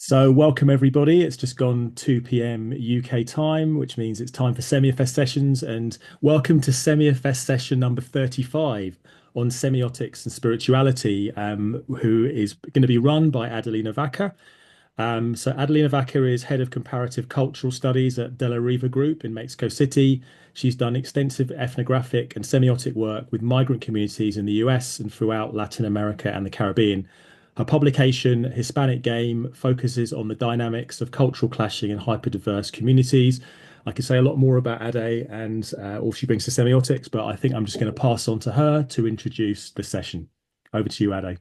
So, welcome everybody. It's just gone 2 p.m. UK time, which means it's time for Semiofest sessions. And welcome to Semiofest session number 35 on semiotics and spirituality, who is going to be run by Adelina Vaca. So, Adelina Vaca is head of comparative cultural studies at De La Riva Group in Mexico City. She's done extensive ethnographic and semiotic work with migrant communities in the US and throughout Latin America and the Caribbean. Her publication, Hispanic Game, focuses on the dynamics of cultural clashing in hyper-diverse communities. I could say a lot more about Ade and all she brings to semiotics, but I think I'm just going to pass on to her to introduce the session. Over to you, Ade.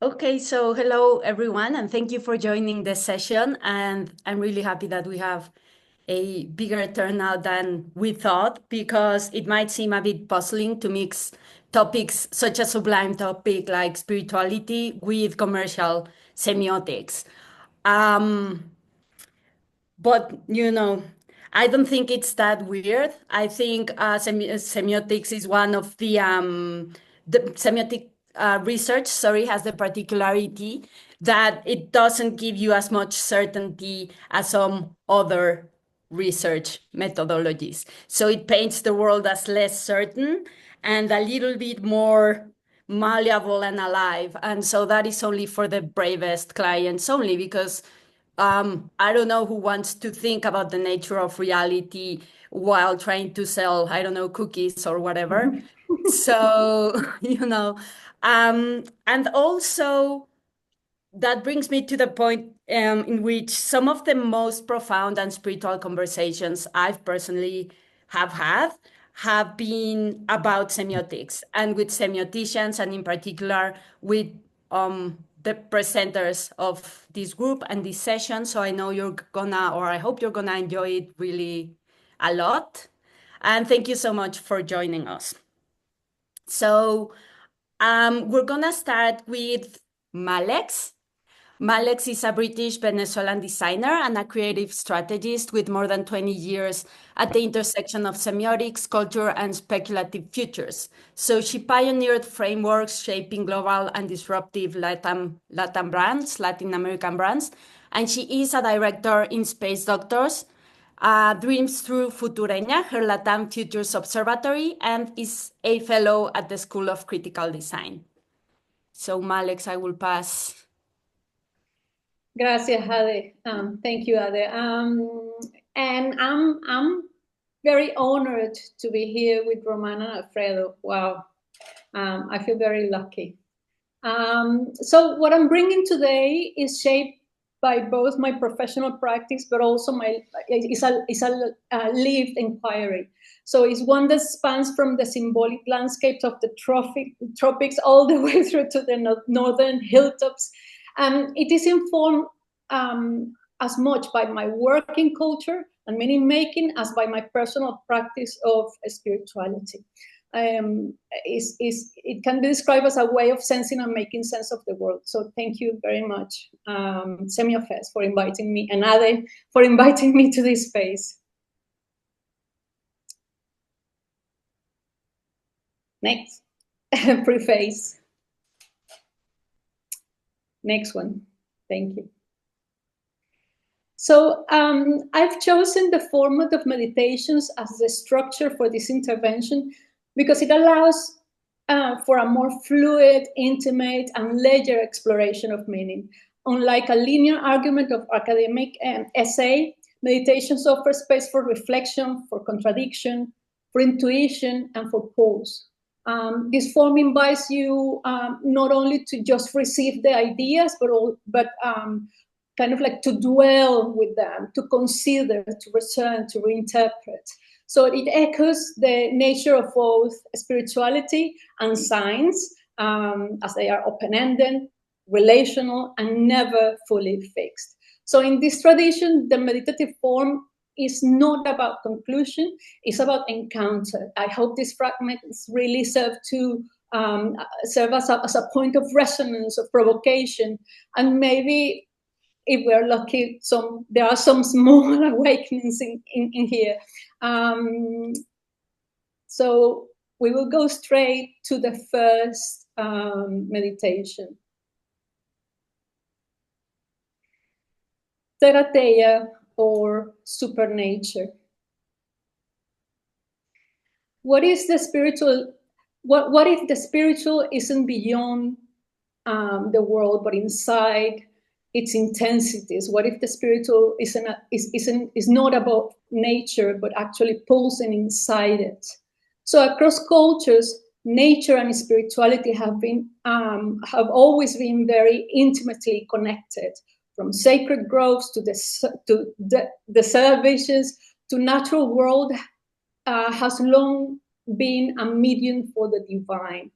Okay, so hello everyone, and thank you for joining this session. And I'm really happy that we have a bigger turnout than we thought, because it might seem a bit puzzling to mix topics such as sublime topic like spirituality with commercial semiotics. Um, but I don't think it's that weird. I think semiotics is one of the semiotic research, sorry, has the particularity that it doesn't give you as much certainty as some other research methodologies. So it paints the world as less certain and a little bit more malleable and alive. And so that is only for the bravest clients only, because I don't know who wants to think about the nature of reality while trying to sell, I don't know, cookies or whatever. So, and also that brings me to the point in which some of the most profound and spiritual conversations I've personally have had have been about semiotics and with semioticians, and in particular with the presenters of this group and this session. So I know you're gonna, or I hope you're gonna enjoy it really a lot. And thank you so much for joining us. So we're gonna start with Malex. Malex is a British-Venezuelan designer and a creative strategist with more than 20 years at the intersection of semiotics, culture, and speculative futures. So she pioneered frameworks shaping global and disruptive Latin brands, Latin American brands, and she is a director in Space Doctors, Dreams Through Futureña, her Latam Futures Observatory, and is a fellow at the School of Critical Design. So Malex, I will pass. Gracias, Ade. Thank you, Ade. And I'm very honored to be here with Roman and Alfredo. Wow, I feel very lucky. So what I'm bringing today is shaped by both my professional practice, but also it's a lived inquiry. So it's one that spans from the symbolic landscapes of the tropics all the way through to the northern hilltops. It is informed as much by my working culture and meaning making as by my personal practice of spirituality. It can be described as a way of sensing and making sense of the world. So thank you very much, Semiofest, for inviting me, and Ade for inviting me to this space. Next, preface. Next one, thank you. So I've chosen the format of meditations as the structure for this intervention because it allows for a more fluid, intimate, and ledger exploration of meaning. Unlike a linear argument of academic essay, meditations offer space for reflection, for contradiction, for intuition, and for pause. This form invites you not only to just receive the ideas, but kind of like to dwell with them, to consider, to return, to reinterpret. So it echoes the nature of both spirituality and science, as they are open-ended, relational, and never fully fixed. So in this tradition, the meditative form is not about conclusion, it's about encounter. I hope these fragments really serve as a point of resonance, of provocation, and maybe, if we're lucky, there are some small awakenings in here. So we will go straight to the first meditation. Terateia, or supernature. What is the spiritual? What if the spiritual isn't beyond the world, but inside its intensities? What if the spiritual is not about nature, but actually pulsing inside it? So across cultures, nature and spirituality have always been very intimately connected, from sacred groves to the salvations to natural world. Has long been a medium for the divine.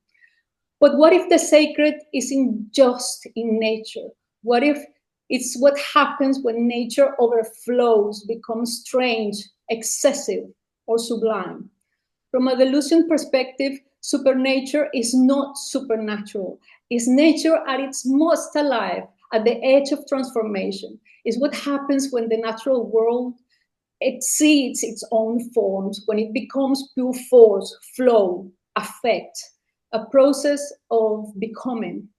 But what if the sacred isn't just in nature? What if it's what happens when nature overflows, becomes strange, excessive, or sublime? From a delusion perspective, supernature is not supernatural. It's nature at its most alive, at the edge of transformation. It's what happens when the natural world exceeds its own forms, when it becomes pure force, flow, affect, a process of becoming,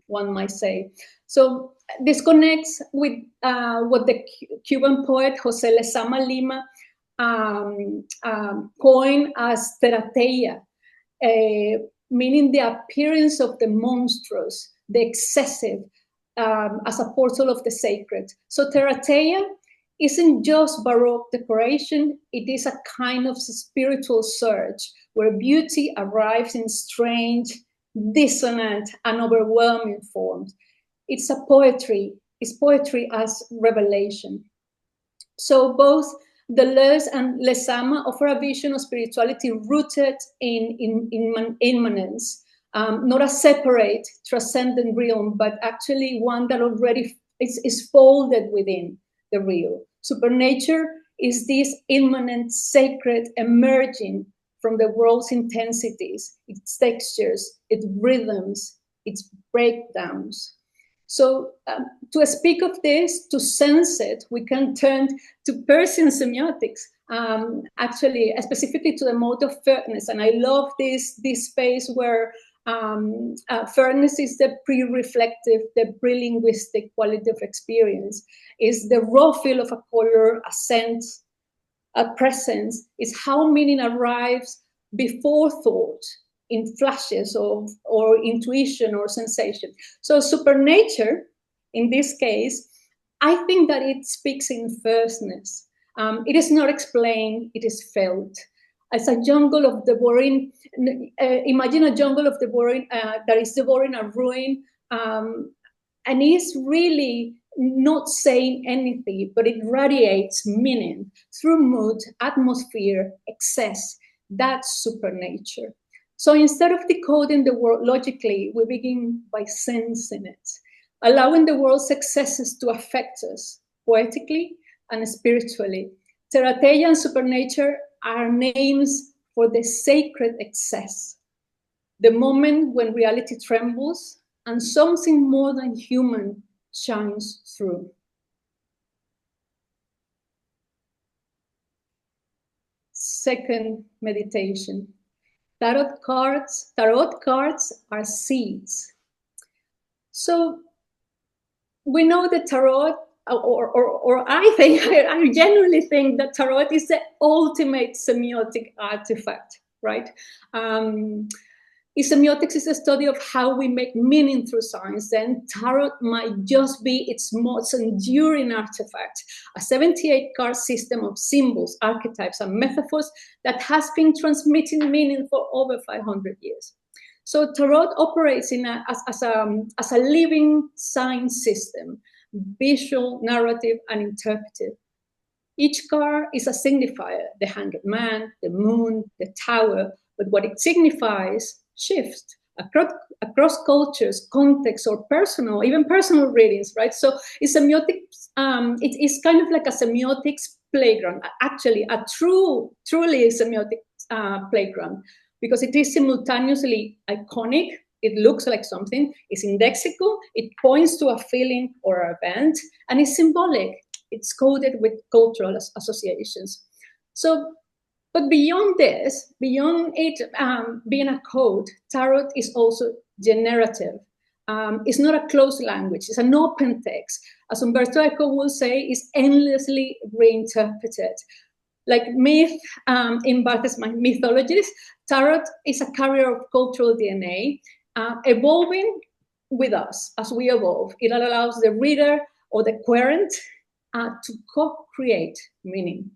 one might say. So this connects with what the Cuban poet José Lezama Lima coined as terateia, meaning the appearance of the monstrous, the excessive, as a portal of the sacred. So terateia isn't just Baroque decoration, it is a kind of spiritual search where beauty arrives in strange, dissonant, and overwhelming forms. It's poetry as revelation. So both Deleuze and Lezama offer a vision of spirituality rooted in immanence, not a separate, transcendent realm, but actually one that already is folded within the real. Supernature is this immanent, sacred emerging from the world's intensities, its textures, its rhythms, its breakdowns. So to speak of this, to sense it, we can turn to Persian semiotics, actually, specifically to the mode of fairness. And I love this space where fairness is the pre-reflective, the pre-linguistic quality of experience, is the raw feel of a color, a scent, a presence, is how meaning arrives before thought, in flashes of or intuition or sensation. So supernature, in this case, I think that it speaks in firstness. It is not explained, it is felt. As a jungle of devouring, imagine a jungle of devouring that is devouring a ruin, and is really not saying anything, but it radiates meaning through mood, atmosphere, excess. That's supernature. So instead of decoding the world logically, we begin by sensing it, allowing the world's excesses to affect us poetically and spiritually. Terateia and supernature are names for the sacred excess, the moment when reality trembles and something more than human shines through. Second meditation. Tarot cards are seeds. So we know that tarot, or I think, I genuinely think that tarot is the ultimate semiotic artifact, right? If semiotics is a study of how we make meaning through science, then tarot might just be its most enduring artifact, a 78-card system of symbols, archetypes, and metaphors that has been transmitting meaning for over 500 years. So tarot operates as a living sign system, visual, narrative, and interpretive. Each card is a signifier, the Hanged Man, the moon, the tower, but what it signifies shifts across cultures, contexts, or even personal readings, right? So it's semiotics, it's kind of like a semiotics playground, actually a truly semiotic playground, because it is simultaneously iconic, it looks like something, it's indexical, it points to a feeling or event, and it's symbolic, it's coded with cultural associations. So, but beyond this, beyond it being a code, tarot is also generative. It's not a closed language, it's an open text. As Umberto Eco will say, it's endlessly reinterpreted. Like myth in Barthes' mythologies, tarot is a carrier of cultural DNA, evolving with us as we evolve. It allows the reader or the querent to co-create meaning.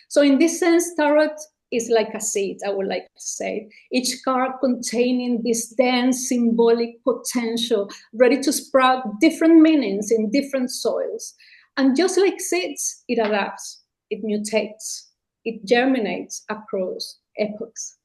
So in this sense, tarot is like a seed, I would like to say. Each card containing this dense symbolic potential, ready to sprout different meanings in different soils. And just like seeds, it adapts, it mutates, it germinates across epochs.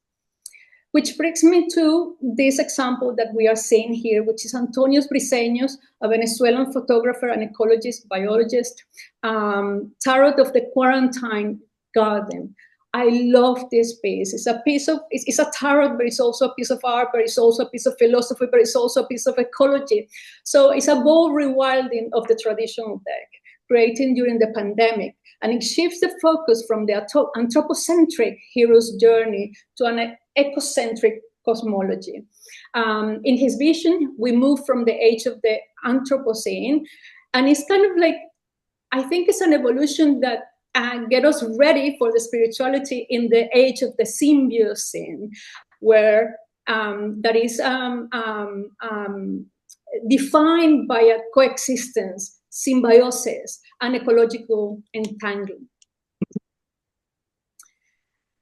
Which brings me to this example that we are seeing here, which is Antonio Briceño's, a Venezuelan photographer and ecologist, biologist, Tarot of the Quarantine Garden. I love this piece. It's a piece of, it's a tarot, but it's also a piece of art, but it's also a piece of philosophy, but it's also a piece of ecology. So it's a bold rewilding of the traditional deck, created during the pandemic. And it shifts the focus from the anthropocentric hero's journey to an ecocentric cosmology. In his vision, we move from the age of the Anthropocene, and it's kind of like, I think it's an evolution that get us ready for the spirituality in the age of the Semiocene, where that is defined by a coexistence, symbiosis, and ecological entanglement.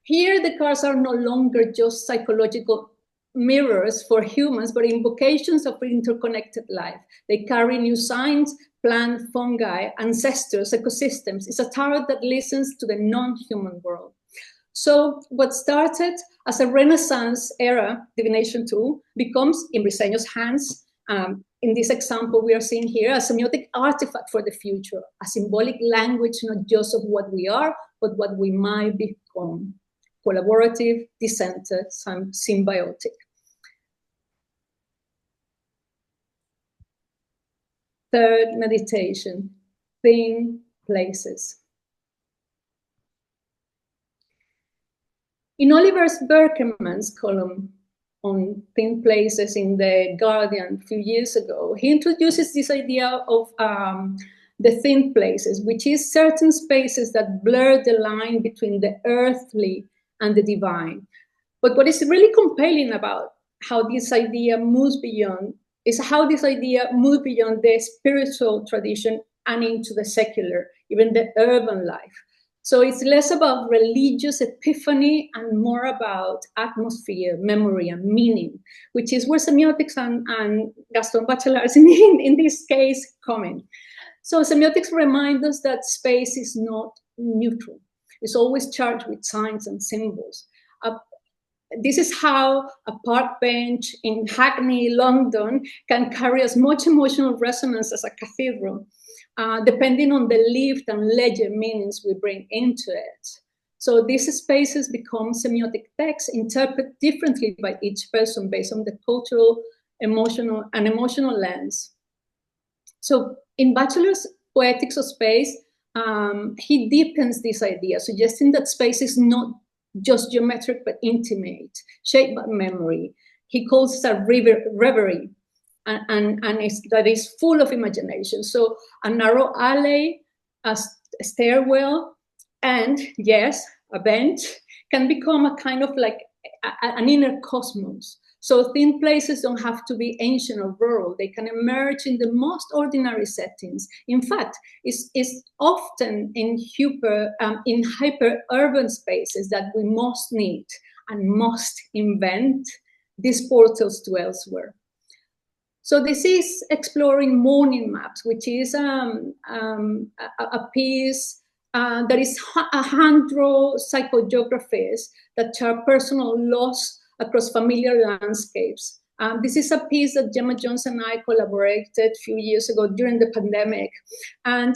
Here, the cards are no longer just psychological mirrors for humans, but invocations of interconnected life. They carry new signs, plant, fungi, ancestors, ecosystems. It's a tarot that listens to the non-human world. So what started as a Renaissance era divination tool becomes, in Briceño's hands, in this example we are seeing here, a semiotic artifact for the future, a symbolic language not just of what we are, but what we might become. Collaborative, decentered, and symbiotic. Third meditation, thin places. In Oliver Berkman's column on thin places in The Guardian a few years ago, he introduces this idea of the thin places, which is certain spaces that blur the line between the earthly and the divine. But what is really compelling about how this idea moves beyond is how this idea moves beyond the spiritual tradition and into the secular, even the urban life. So it's less about religious epiphany and more about atmosphere, memory, and meaning, which is where semiotics and Gaston Bachelard's in this case come in. So semiotics remind us that space is not neutral. It's always charged with signs and symbols. This is how a park bench in Hackney, London, can carry as much emotional resonance as a cathedral, depending on the lived and legend meanings we bring into it. So these spaces become semiotic texts interpreted differently by each person based on the cultural, emotional lens. So in Bachelor's Poetics of Space, he deepens this idea, suggesting that space is not just geometric but intimate, shaped by memory. He calls it a reverie, and that is full of imagination. So a narrow alley, a stairwell, and yes, a bench can become a kind of like an inner cosmos. So thin places don't have to be ancient or rural. They can emerge in the most ordinary settings. In fact, it's often in hyper-urban spaces that we most need and must invent these portals to elsewhere. So this is exploring morning maps, which is a piece that is a hand-drawn psychogeographies that chart personal loss across familiar landscapes. This is a piece that Gemma Jones and I collaborated a few years ago during the pandemic. And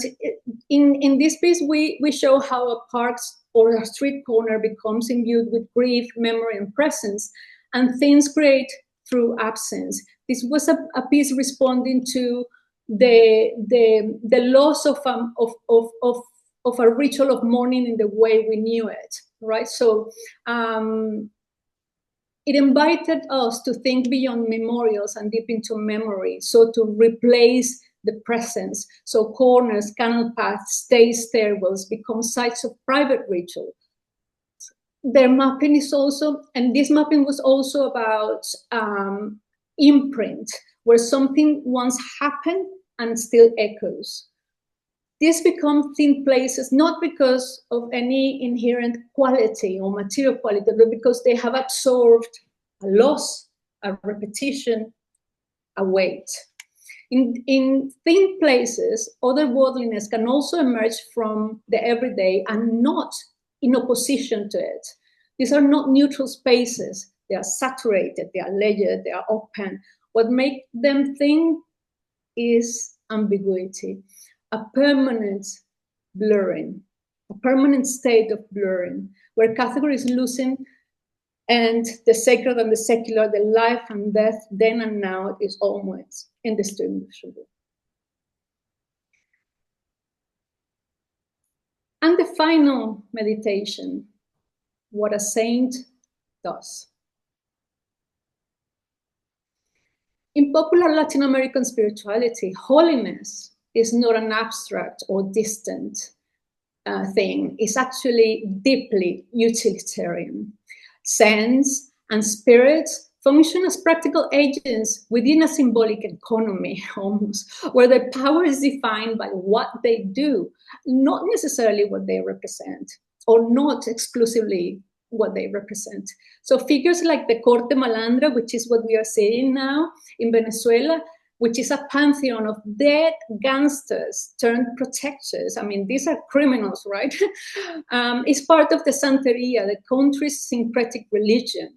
in this piece, we show how a park or a street corner becomes imbued with grief, memory, and presence, and things create through absence. This was a piece responding to the loss of a ritual of mourning in the way we knew it, right? So it invited us to think beyond memorials and deep into memory, so to replace the presence. So corners, canal paths, stage stairwells become sites of private ritual. Their mapping is also, and this mapping was also about imprint, where something once happened and still echoes. These become thin places, not because of any inherent quality or material quality, but because they have absorbed a loss, a repetition, a weight. In thin places, otherworldliness can also emerge from the everyday and not in opposition to it. These are not neutral spaces. They are saturated, they are layered, they are open. What makes them thin is ambiguity, a permanent blurring, a permanent state of blurring, where categories loosen and the sacred and the secular, the life and death, then and now, is almost indistinguishable. And the final meditation, what a saint does. In popular Latin American spirituality, holiness is not an abstract or distant thing. It's actually deeply utilitarian. Sense and spirit function as practical agents within a symbolic economy, almost, where their power is defined by what they do, not necessarily what they represent, or not exclusively what they represent. So figures like the Corte Malandra, which is what we are seeing now in Venezuela, which is a pantheon of dead gangsters turned protectors. I mean, these are criminals, right? It's part of the Santeria, the country's syncretic religion.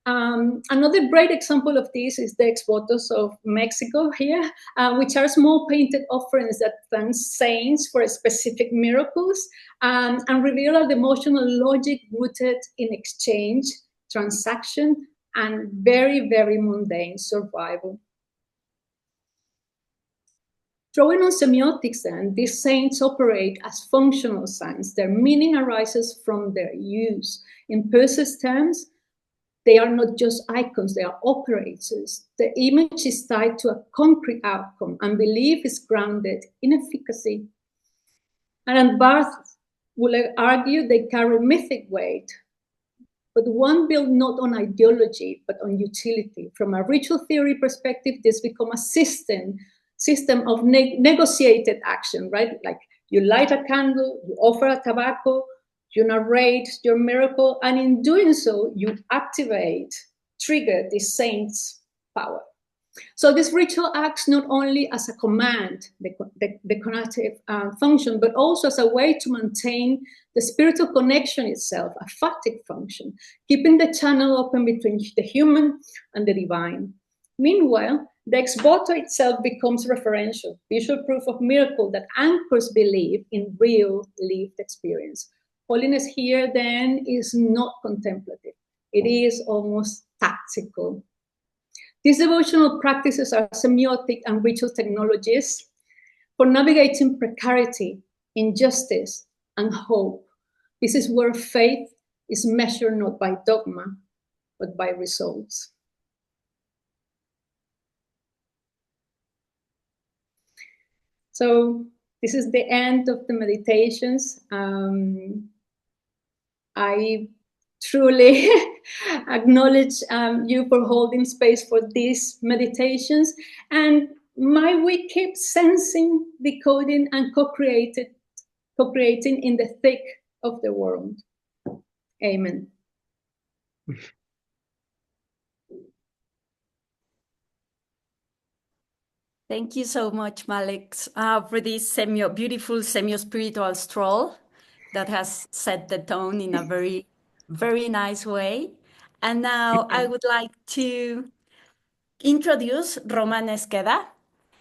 Another great example of this is the ex-votos of Mexico here, which are small painted offerings that thank saints for specific miracles and reveal an emotional logic rooted in exchange, transaction, and very, very mundane survival. Drawing on semiotics, then, these saints operate as functional signs. Their meaning arises from their use. In Peirce's terms, they are not just icons, they are operators. The image is tied to a concrete outcome, and belief is grounded in efficacy. And Barth will argue they carry mythic weight, but one built not on ideology, but on utility. From a ritual theory perspective, this becomes a system of negotiated action, right? Like you light a candle, you offer a tobacco, you narrate your miracle, and in doing so, you trigger the saint's power. So this ritual acts not only as a command, the conative function, but also as a way to maintain the spiritual connection itself, a phatic function, keeping the channel open between the human and the divine. Meanwhile, the ex-voto itself becomes referential, visual proof of miracle that anchors belief in real lived experience. Holiness here, then, is not contemplative. It is almost tactical. These devotional practices are semiotic and ritual technologies for navigating precarity, injustice, and hope. This is where faith is measured not by dogma, but by results. So this is the end of the meditations. I truly acknowledge you for holding space for these meditations. And may we keep sensing, decoding, and co-creating in the thick of the world. Amen. Thank you so much, Malex, for this beautiful semio-spiritual stroll that has set the tone in a very, very nice way. And now I would like to introduce Roman Esqueda.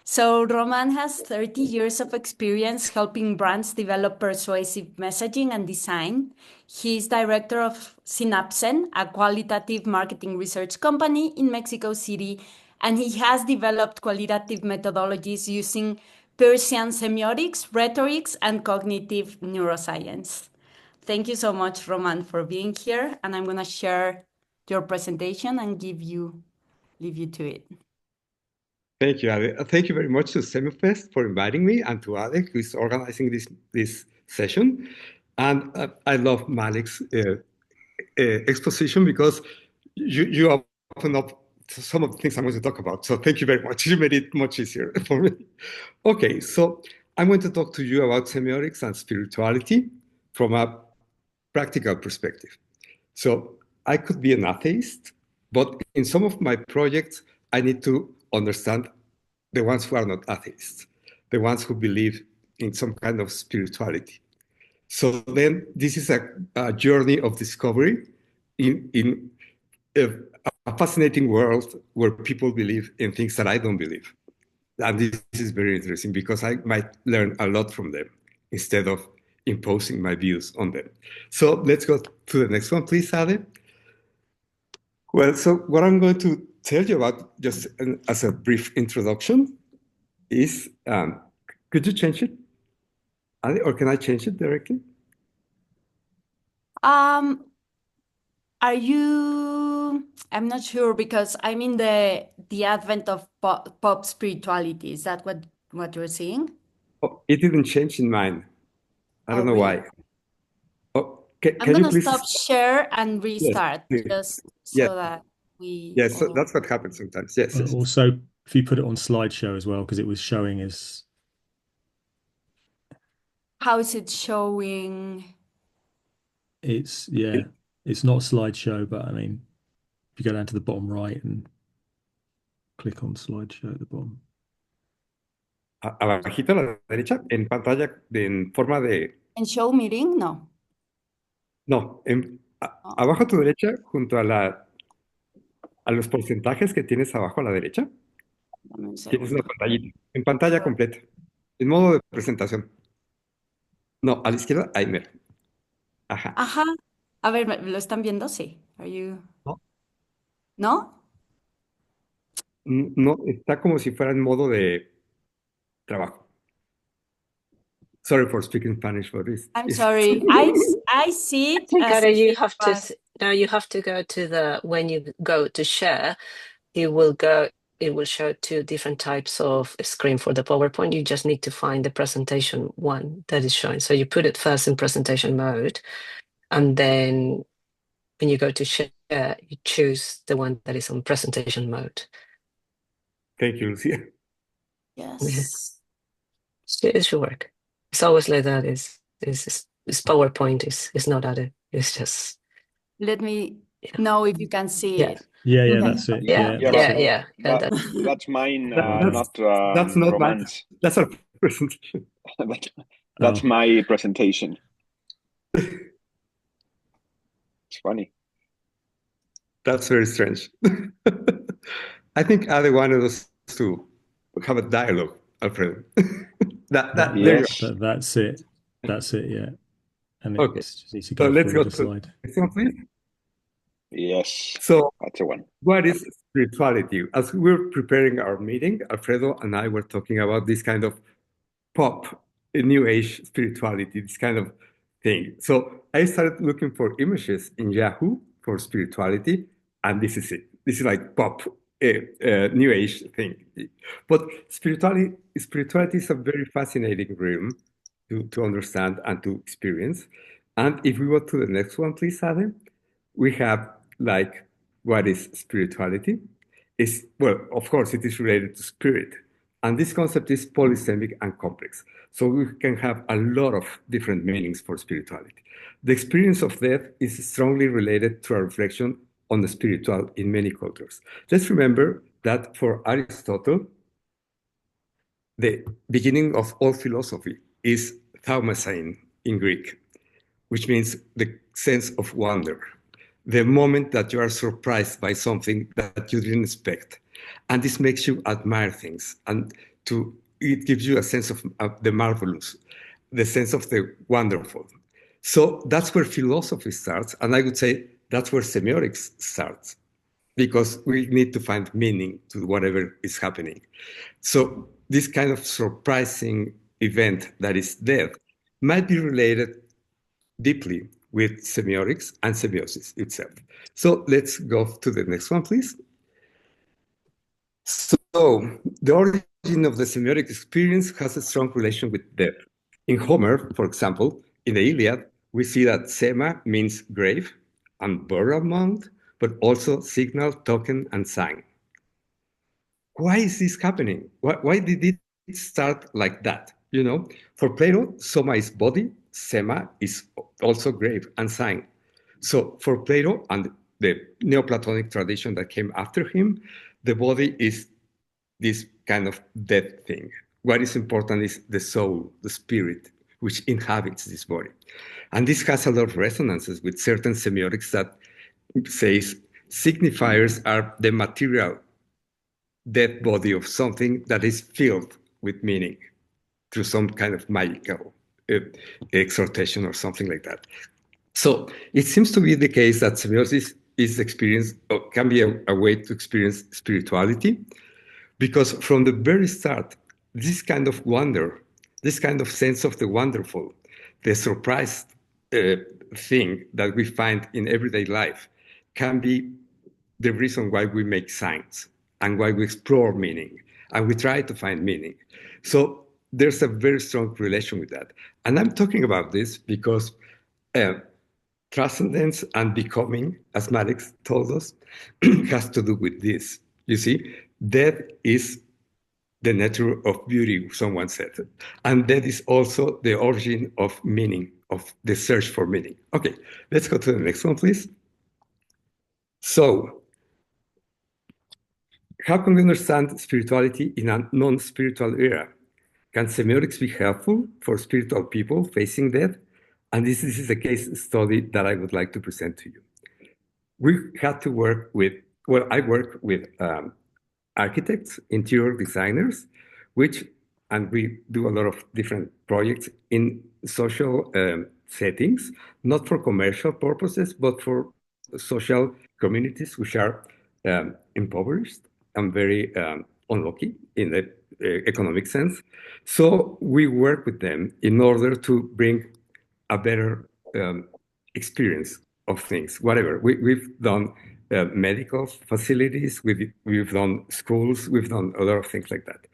So Roman has 30 years of experience helping brands develop persuasive messaging and design. He's director of Synapsen, a qualitative marketing research company in Mexico City, and he has developed qualitative methodologies using Peircean semiotics, rhetorics, and cognitive neuroscience. Thank you so much, Roman, for being here, and I'm going to share your presentation and leave you to it. Thank you, Ade. Thank you very much to Semiofest for inviting me, and to Ade, who is organizing this session. And I love Malek's exposition, because you open up some of the things I'm going to talk about. So thank you very much. You made it much easier for me. Okay, so I'm going to talk to you about semiotics and spirituality from a practical perspective. So I could be an atheist, but in some of my projects, I need to understand the ones who are not atheists, the ones who believe in some kind of spirituality. So then this is a journey of discovery in a fascinating world where people believe in things that I don't believe. And this is very interesting, because I might learn a lot from them instead of imposing my views on them. So let's go to the next one, please, Ade. Well, so what I'm going to tell you about, just as a brief introduction, is, could you change it, Ade, or can I change it directly? Are you? I'm not sure, because I'm in the advent of pop spirituality. Is that what you're saying? Oh, it didn't change in mine. I don't know really? why. Oh, I'm can you gonna please stop share and restart, Yes, just yes, so that we yes. So all... that's what happens sometimes. Yes, yes. Also, if you put it on slideshow as well, because it was showing as... How is it showing? It's not slideshow, but I mean, if you go down to the bottom right and click on slideshow at the bottom. Abajito a la derecha, en pantalla, en forma de... ¿En show meeting? No. No, abajo a tu derecha, junto a los porcentajes que tienes abajo a la derecha, Dame un tienes una segundo. pantallita, en pantalla completa, en modo de presentación. No, a la izquierda, ahí mero. Ajá. Ajá. A ver, ¿lo están viendo? Sí. Are you... No, ¿No? no, está como si fuera en modo de trabajo. Sorry for speaking Spanish, but I'm sorry. I see it think, as Ada, if you it have was... to no, you have to go to the when you go to share, it will show two different types of screen for the PowerPoint. You just need to find the presentation one that is showing. So you put it first in presentation mode, and then when you go to share, you choose the one that is on presentation mode. Thank you, Lucia. Yes. It should work. It's always like that. It's PowerPoint is not Ada. It's just Let me know if you can see yeah. it. Yeah, Okay. that's it. That's mine, That's not romance. That's our presentation. That's my presentation. It's funny. That's very strange. I think Ade wanted us to have a dialogue, Alfredo. Yes. That's it. That's it. Yeah. And Okay. just needs to So go let's go forward a to slide. the next one, please. Yes. So That's the one. what is spirituality? As we were preparing our meeting, Alfredo and I were talking about this kind of pop, new age spirituality, this kind of thing. So I started looking for images in Yahoo for spirituality, and this is it. This is like pop, new age thing. But spirituality is a very fascinating realm to understand and to experience. And if we go to the next one, please, Adam, we have like, what is spirituality? Well, of course, it is related to spirit. And this concept is polysemic and complex. So we can have a lot of different meanings for spirituality. The experience of death is strongly related to a reflection on the spiritual in many cultures. Let's remember that for Aristotle, the beginning of all philosophy is thaumazein in Greek, which means the sense of wonder, the moment that you are surprised by something that you didn't expect. And this makes you admire things, and it gives you a sense of the marvelous, the sense of the wonderful. So that's where philosophy starts, and I would say that's where semiotics starts, because we need to find meaning to whatever is happening. So this kind of surprising event that is death might be related deeply with semiotics and semiosis itself. So let's go to the next one, please. So the origin of the semiotic experience has a strong relation with death. In Homer, for example, in the Iliad, we see that sema means grave and burial mound, but also signal, token, and sign. Why is this happening? Why did it start like that? You know, for Plato, soma is body, sema is also grave and sign. So for Plato and the Neoplatonic tradition that came after him, the body is this kind of dead thing. What is important is the soul, the spirit, which inhabits this body. And this has a lot of resonances with certain semiotics that says signifiers are the material dead body of something that is filled with meaning through some kind of magical exhortation or something like that. So it seems to be the case that semiosis is experienced, or can be a way to experience spirituality, because from the very start, this kind of wonder, this kind of sense of the wonderful, the surprise thing that we find in everyday life can be the reason why we make science and why we explore meaning and we try to find meaning. So there's a very strong relation with that. And I'm talking about this because transcendence and becoming, as Malex told us, has to do with this. You see, death is the nature of beauty, someone said. And that is also the origin of meaning, of the search for meaning. Okay, let's go to the next one, please. So, how can we understand spirituality in a non-spiritual era? Can semiotics be helpful for spiritual people facing death? And this is a case study that I would like to present to you. We had to work with, well, I work with architects, interior designers, and we do a lot of different projects in social settings, not for commercial purposes, but for social communities which are impoverished and very unlucky in the economic sense. So we work with them in order to bring a better experience of things, whatever. We've done medical facilities, we've done schools, we've done a lot of things like that.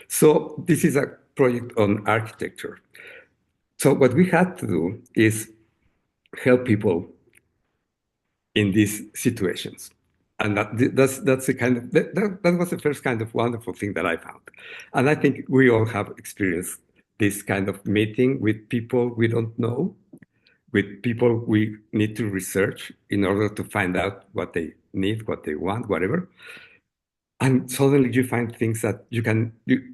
So this is a project on architecture. So what we had to do is help people in these situations. And that's the kind of, that was the first kind of wonderful thing that I found. And I think we all have experienced this kind of meeting with people we don't know, with people we need to research in order to find out what they need, what they want, whatever. And suddenly you find things that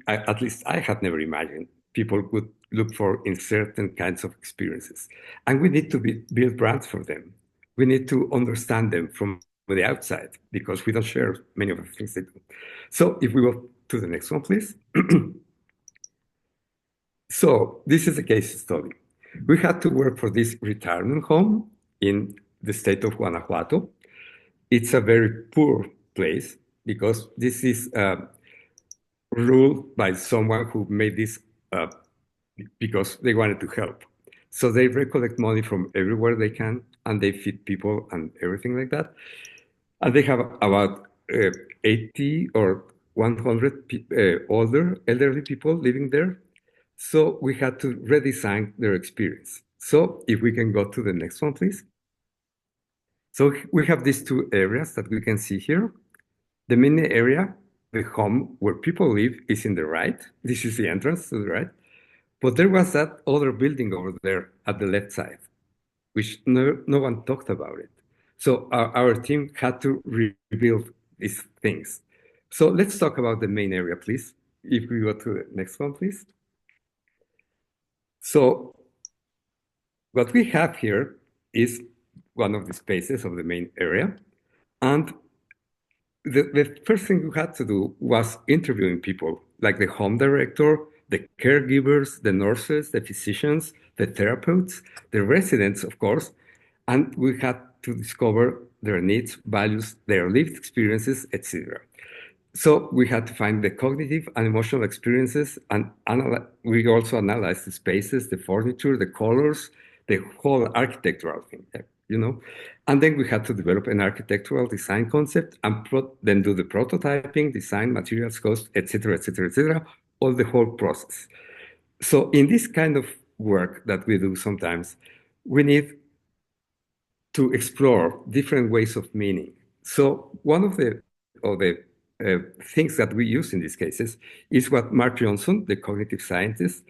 at least I had never imagined people would look for in certain kinds of experiences. And we need to build brands for them. We need to understand them from the outside because we don't share many of the things they do. So if we go to the next one, please. So this is a case study. We had to work for this retirement home in the state of Guanajuato. It's a very poor place because this is ruled by someone who made this because they wanted to help. So they recollect money from everywhere they can, and they feed people and everything like that. And they have about 80 or 100 elderly people living there. So we had to redesign their experience. So if we can go to the next one, please. So we have these two areas that we can see here. The main area, the home where people live, is in the right. This is the entrance to the right. But there was that other building over there at the left side, which no one talked about it. So our team had to rebuild these things. So let's talk about the main area, please. If we go to the next one, please. So what we have here is one of the spaces of the main area. And the first thing we had to do was interviewing people, like the home director, the caregivers, the nurses, the physicians, the therapists, the residents, of course. And we had to discover their needs, values, their lived experiences, etc. So we had to find the cognitive and emotional experiences, and we also analyzed the spaces, the furniture, the colors, the whole architectural thing, you know. And then we had to develop an architectural design concept and then do the prototyping, design, materials, cost, etc., etc., etc., all the whole process. So in this kind of work that we do sometimes, we need to explore different ways of meaning. So one of the things that we use in these cases is what Mark Johnson, the cognitive scientist,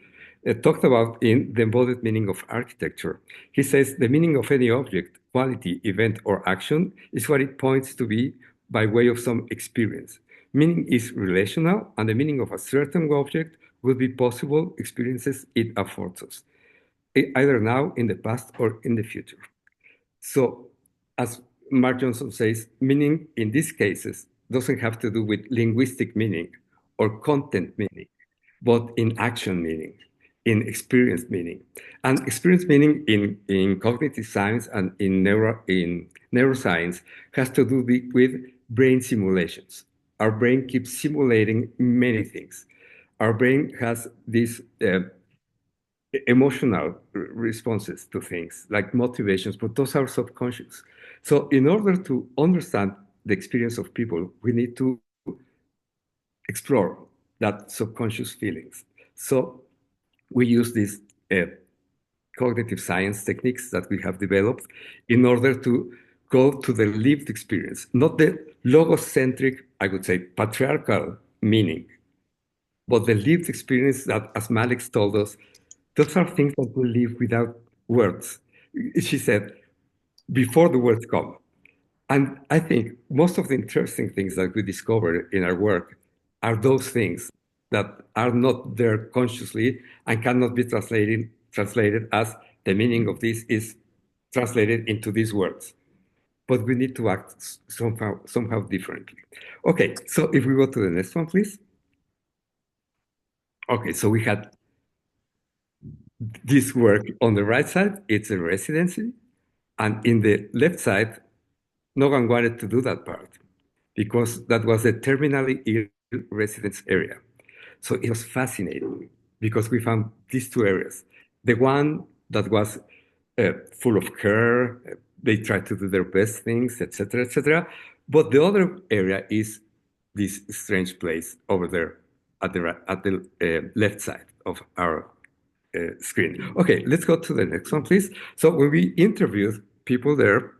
talked about in The Embodied Meaning of Architecture. He says the meaning of any object, quality, event, or action is what it points to be by way of some experience. Meaning is relational, and the meaning of a certain object will be possible experiences it affords us, either now, in the past, or in the future. So, as Mark Johnson says, meaning in these cases doesn't have to do with linguistic meaning or content meaning, but in action meaning, in experience meaning. And experience meaning in cognitive science and in neuroscience has to do with brain simulations. Our brain keeps simulating many things. Our brain has these emotional responses to things like motivations, but those are subconscious. So in order to understand the experience of people, we need to explore that subconscious feelings. So we use these cognitive science techniques that we have developed in order to go to the lived experience, not the logocentric, I would say, patriarchal meaning, but the lived experience that, as Malex told us, those are things that we live without words. She said, before the words come. And I think most of the interesting things that we discover in our work are those things that are not there consciously and cannot be translated as the meaning of this is translated into these words. But we need to act somehow differently. Okay, so if we go to the next one, please. Okay, so we had this work on the right side, it's a residency. And in the left side, no one wanted to do that part because that was a terminally ill residence area. So it was fascinating because we found these two areas. The one that was full of care, they tried to do their best things, etc., etc. But the other area is this strange place over there at the left side of our screen. Okay, let's go to the next one, please. So when we interviewed people there,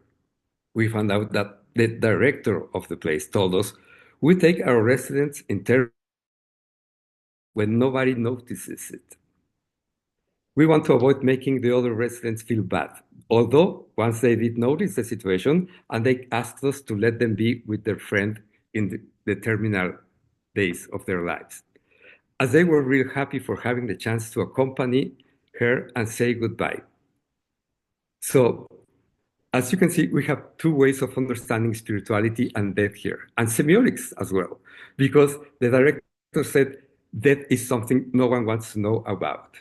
we found out that the director of the place told us, we take our residents in terror when nobody notices it. We want to avoid making the other residents feel bad. Although once they did notice the situation and they asked us to let them be with their friend in the terminal days of their lives, as they were real happy for having the chance to accompany her and say goodbye. So, as you can see, we have two ways of understanding spirituality and death here, and semiotics as well, because the director said death is something no one wants to know about.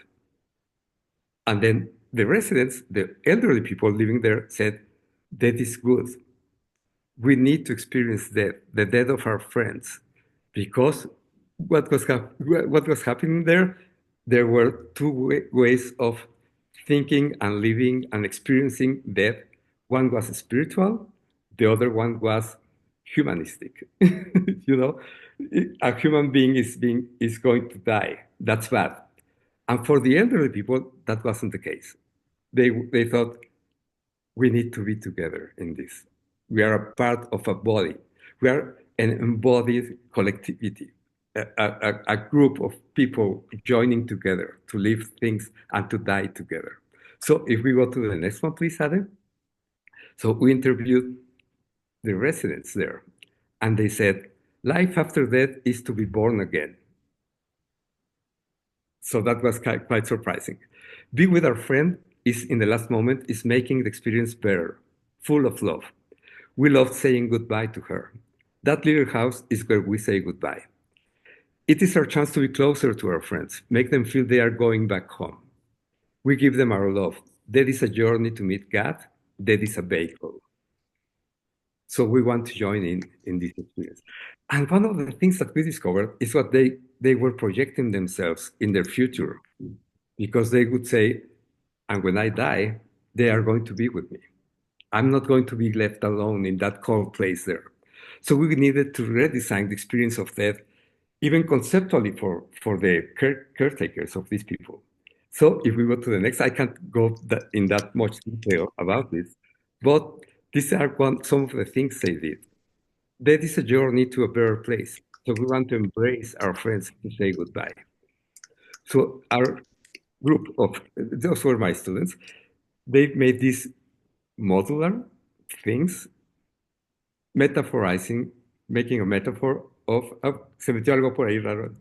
And then the residents, the elderly people living there, said death is good. We need to experience death, the death of our friends, because what was happening there, there were two ways of thinking and living and experiencing death. One was spiritual, the other one was humanistic. You know, a human being is going to die. That's bad. And for the elderly people, that wasn't the case. They thought, we need to be together in this. We are a part of a body. We are an embodied collectivity, a group of people joining together to live things and to die together. So if we go to the next one, please, Adam. So we interviewed the residents there, and they said, life after death is to be born again. So that was quite surprising. Be with our friend is in the last moment is making the experience better, full of love. We loved saying goodbye to her. That little house is where we say goodbye. It is our chance to be closer to our friends, make them feel they are going back home. We give them our love. Death is a journey to meet God. Death is a vehicle. So we want to join in this experience. And one of the things that we discovered is what they were projecting themselves in their future, because they would say, and when I die, they are going to be with me. I'm not going to be left alone in that cold place there. So we needed to redesign the experience of death, even conceptually for the caretakers of these people. So if we go to the next, I can't go in that much detail about this, but these are some of the things they did. Death is a journey to a better place. So we want to embrace our friends to say goodbye. So our group of, those were my students, they made these modular things, metaphorizing, making a metaphor of, se metió algo por ahí raro,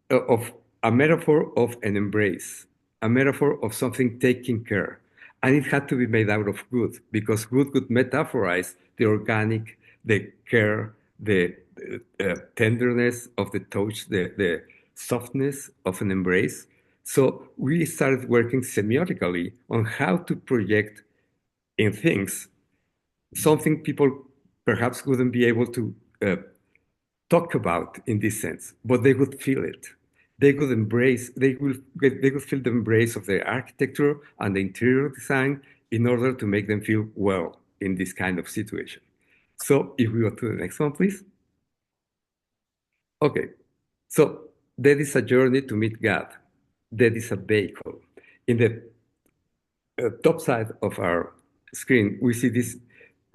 of a metaphor of an embrace, a metaphor of something taking care. And it had to be made out of wood, because wood could metaphorize the organic, the care, the tenderness of the touch, the softness of an embrace. So we started working semiotically on how to project in things something people perhaps wouldn't be able to talk about in this sense, but they would feel it. They could embrace, they could feel the embrace of the architecture and the interior design in order to make them feel well in this kind of situation. So if we go to the next one, please. Okay, so that is a journey to meet God. That is a vehicle. In the top side of our screen, we see this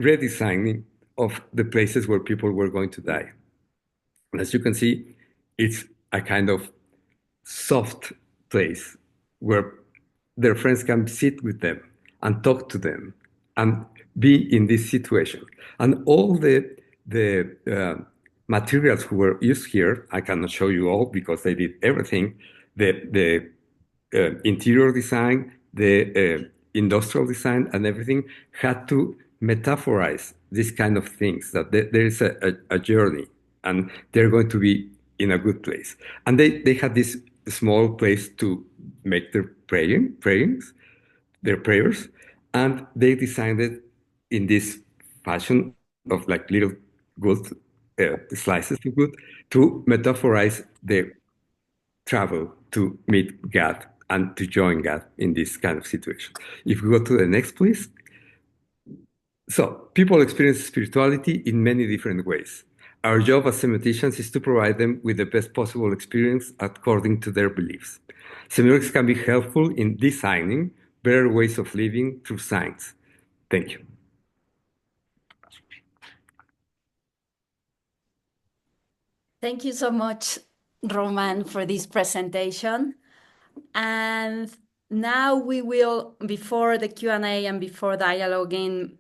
redesigning of the places where people were going to die. And as you can see, it's a kind of soft place where their friends can sit with them and talk to them and be in this situation. And all the materials who were used here, I cannot show you all because they did everything, the interior design, the industrial design and everything had to metaphorize these kind of things, that there is a journey and they're going to be in a good place. And they had this small place to make their prayers, and they designed it in this fashion of like little good slices of wood to metaphorize the travel to meet God and to join God in this kind of situation. If we go to the next, please. So people experience spirituality in many different ways. Our job as semioticians is to provide them with the best possible experience according to their beliefs. Semiotics can be helpful in designing better ways of living through science. Thank you. Thank you so much, Roman, for this presentation. And now we will, before the Q&A and before dialoguing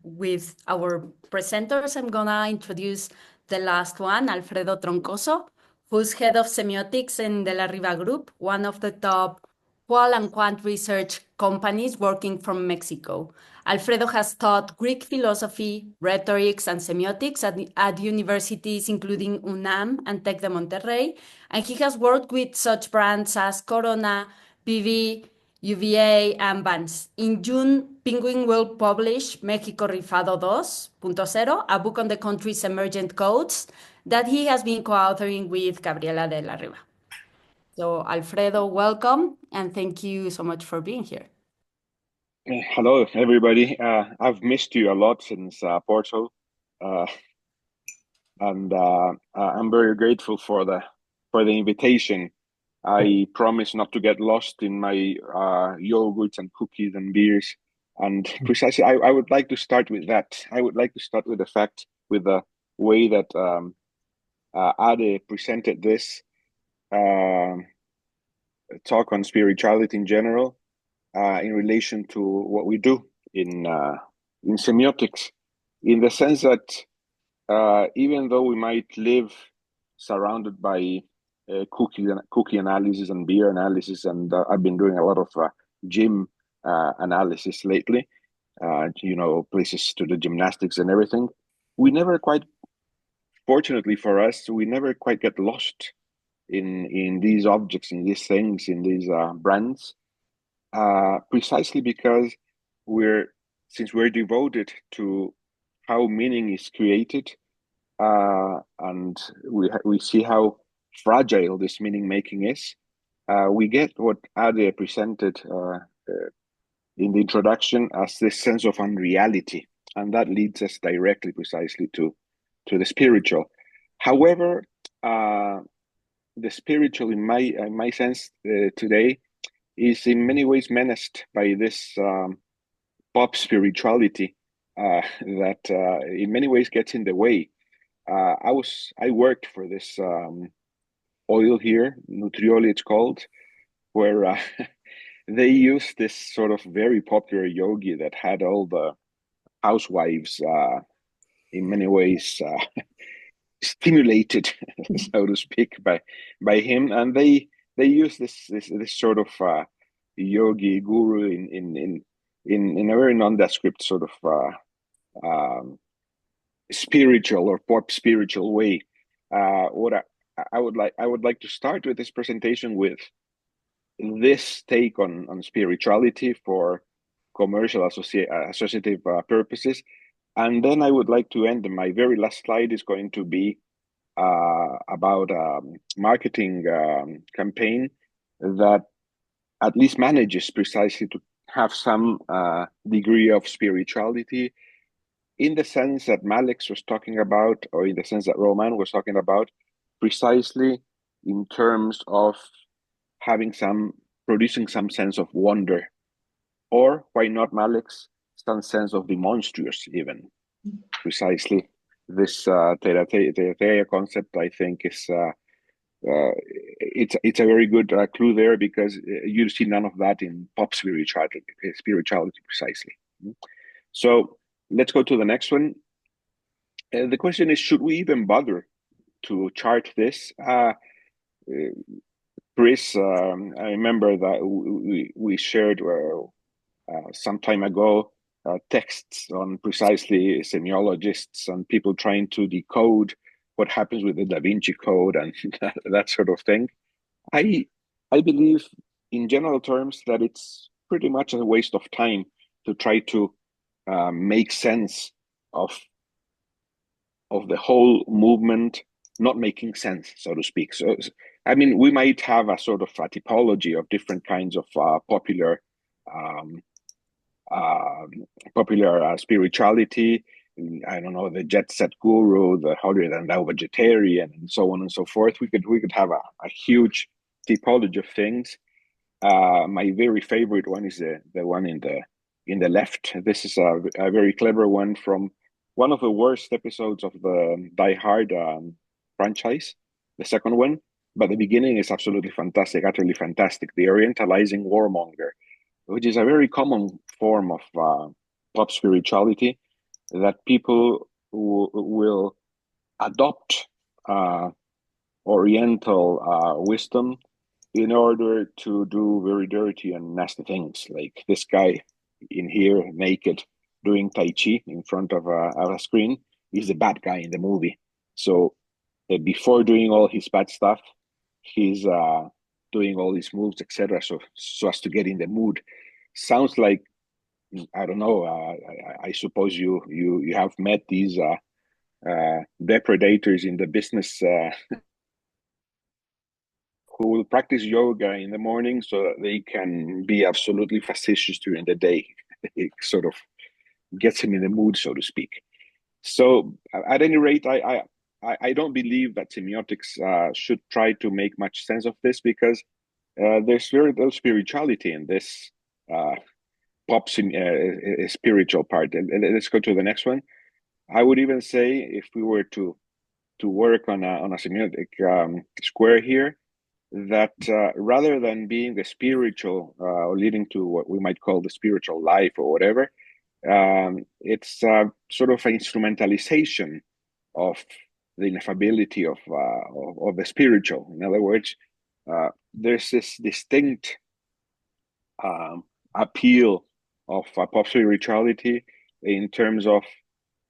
with our presenters, I'm gonna introduce the last one, Alfredo Troncoso, who's head of semiotics in the Riva Group, one of the top qual and quant research companies working from Mexico. Alfredo has taught Greek philosophy, rhetorics, and semiotics at universities including UNAM and Tec de Monterrey, and he has worked with such brands as Corona, BV, UVA, and Vans. In June, Penguin will publish México Rifado 2.0, a book on the country's emergent codes that he has been co-authoring with Gabriela de la Riva. So, Alfredo, welcome, and thank you so much for being here. Hello, everybody. I've missed you a lot since Porto, and I'm very grateful for the invitation. I promise not to get lost in my yogurts and cookies and beers. And precisely, I would like to start with that. I would like to start with the way that Ade presented this talk on spirituality in general. In relation to what we do in semiotics, in the sense that even though we might live surrounded by cookie analysis and beer analysis, and I've been doing a lot of gym analysis lately, places to do gymnastics and everything, we never quite, fortunately for us, we never quite get lost in these objects, in these things, in these brands. Precisely because since we're devoted to how meaning is created, and we see how fragile this meaning making is, we get what Ade presented in the introduction as this sense of unreality, and that leads us directly, precisely to the spiritual. However, the spiritual, in my sense, today, is in many ways menaced by this pop spirituality that in many ways gets in the way. I worked for this oil here, Nutrioli it's called, where they used this sort of very popular yogi that had all the housewives in many ways stimulated, so to speak, by him, and they use this sort of yogi guru in a very nondescript sort of spiritual or pop spiritual way. What I would like to start with this presentation with this take on spirituality for commercial associative purposes. And then I would like to end, my very last slide is going to be about a marketing campaign that at least manages precisely to have some degree of spirituality, in the sense that Malex was talking about, or in the sense that Roman was talking about, precisely in terms of producing some sense of wonder, or why not, Malex, some sense of the monstrous even. Precisely this Terateia concept, I think, is it's a very good clue there, because you see none of that in pop spirituality precisely. So let's go to the next one. The question is, should we even bother to chart this? Chris, I remember that we shared some time ago texts on precisely semiologists and people trying to decode what happens with the Da Vinci Code and that sort of thing. I believe, in general terms, that it's pretty much a waste of time to try to make sense of the whole movement not making sense, so to speak. So, I mean, we might have a sort of a typology of different kinds of popular spirituality. I don't know, the jet set guru, the holier than thou vegetarian, and so on and so forth. We could have a huge typology of things. My very favorite one is the one in the left. This is a very clever one from one of the worst episodes of the Die Hard franchise, the second one. But the beginning is absolutely fantastic, utterly fantastic. The Orientalizing warmonger, which is a very common form of pop spirituality, that people will adopt Oriental wisdom in order to do very dirty and nasty things, like this guy in here, naked, doing Tai Chi in front of a screen, is the bad guy in the movie. So before doing all his bad stuff, he's doing all these moves, etc., so as to get in the mood. Sounds like, I don't know, I suppose you have met these depredators in the business who will practice yoga in the morning so that they can be absolutely facetious during the day. It sort of gets him in the mood, so to speak. So at any rate, I don't believe that semiotics should try to make much sense of this, because there's very little spirituality in this pop spiritual part. Let's go to the next one. I would even say, if we were to work on a semiotic square here, that rather than being the spiritual or leading to what we might call the spiritual life or whatever, it's sort of an instrumentalization of the ineffability of the spiritual. In other words, there's this distinct appeal of pop spirituality in terms of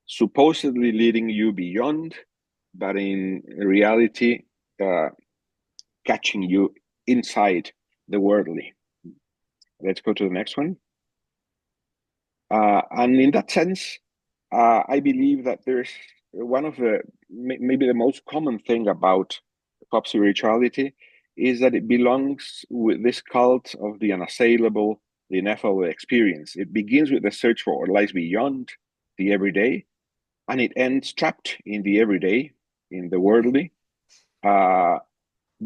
supposedly leading you beyond, but in reality, catching you inside the worldly. Let's go to the next one. And in that sense, I believe that there's one of the, maybe the most common thing about pop spirituality is that it belongs with this cult of the unassailable, the ineffable experience. It begins with the search for what lies beyond the everyday, and it ends trapped in the everyday, in the worldly,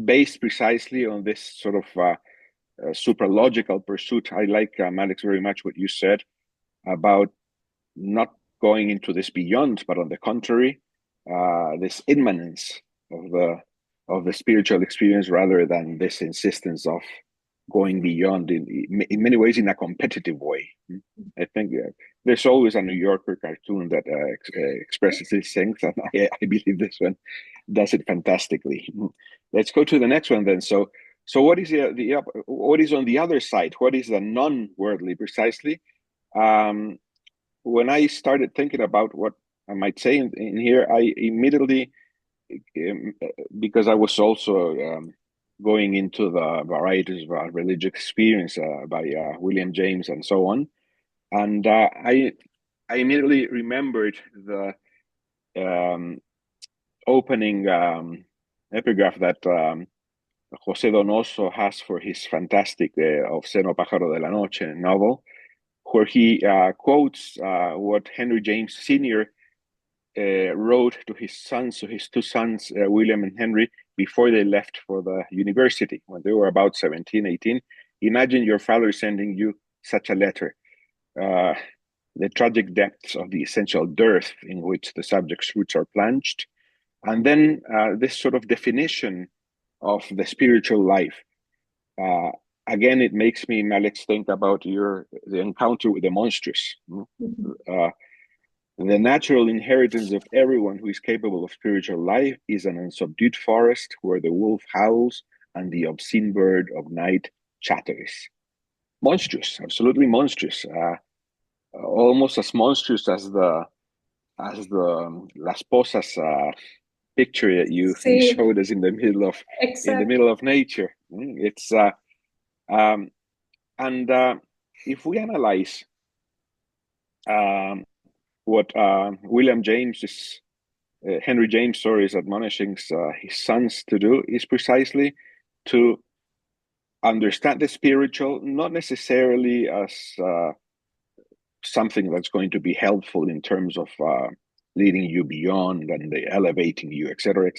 based precisely on this sort of supralogical pursuit. I like, Malex, very much what you said about not going into this beyond, but on the contrary, this immanence of the spiritual experience rather than this insistence of going beyond in many ways in a competitive way. I think there's always a New Yorker cartoon that expresses these things, and I believe this one does it fantastically. Let's go to the next one then. So what is what is on the other side? What is the non-worldly precisely? When I started thinking about what I might say in here, I immediately, because I was also going into the varieties of religious experience by William James and so on, and I immediately remembered the opening epigraph that José Donoso has for his fantastic Obsceno Pájaro de la Noche novel, where he quotes what Henry James Sr. Wrote to his sons, to his two sons, William and Henry, before they left for the university, when they were about 17, 18. Imagine your father sending you such a letter. The tragic depths of the essential dearth in which the subject's roots are plunged. And then this sort of definition of the spiritual life. Again, it makes me, Malex, think about the encounter with the monstrous. The natural inheritance of everyone who is capable of spiritual life is an unsubdued forest where the wolf howls and the obscene bird of night chatters. Monstrous, absolutely monstrous. Almost as monstrous as the Las Posas picture that you showed us in the middle of nature. It's if we analyze what Henry James, is admonishing his sons to do, is precisely to understand the spiritual, not necessarily as something that's going to be helpful in terms of leading you beyond and elevating you, etc.,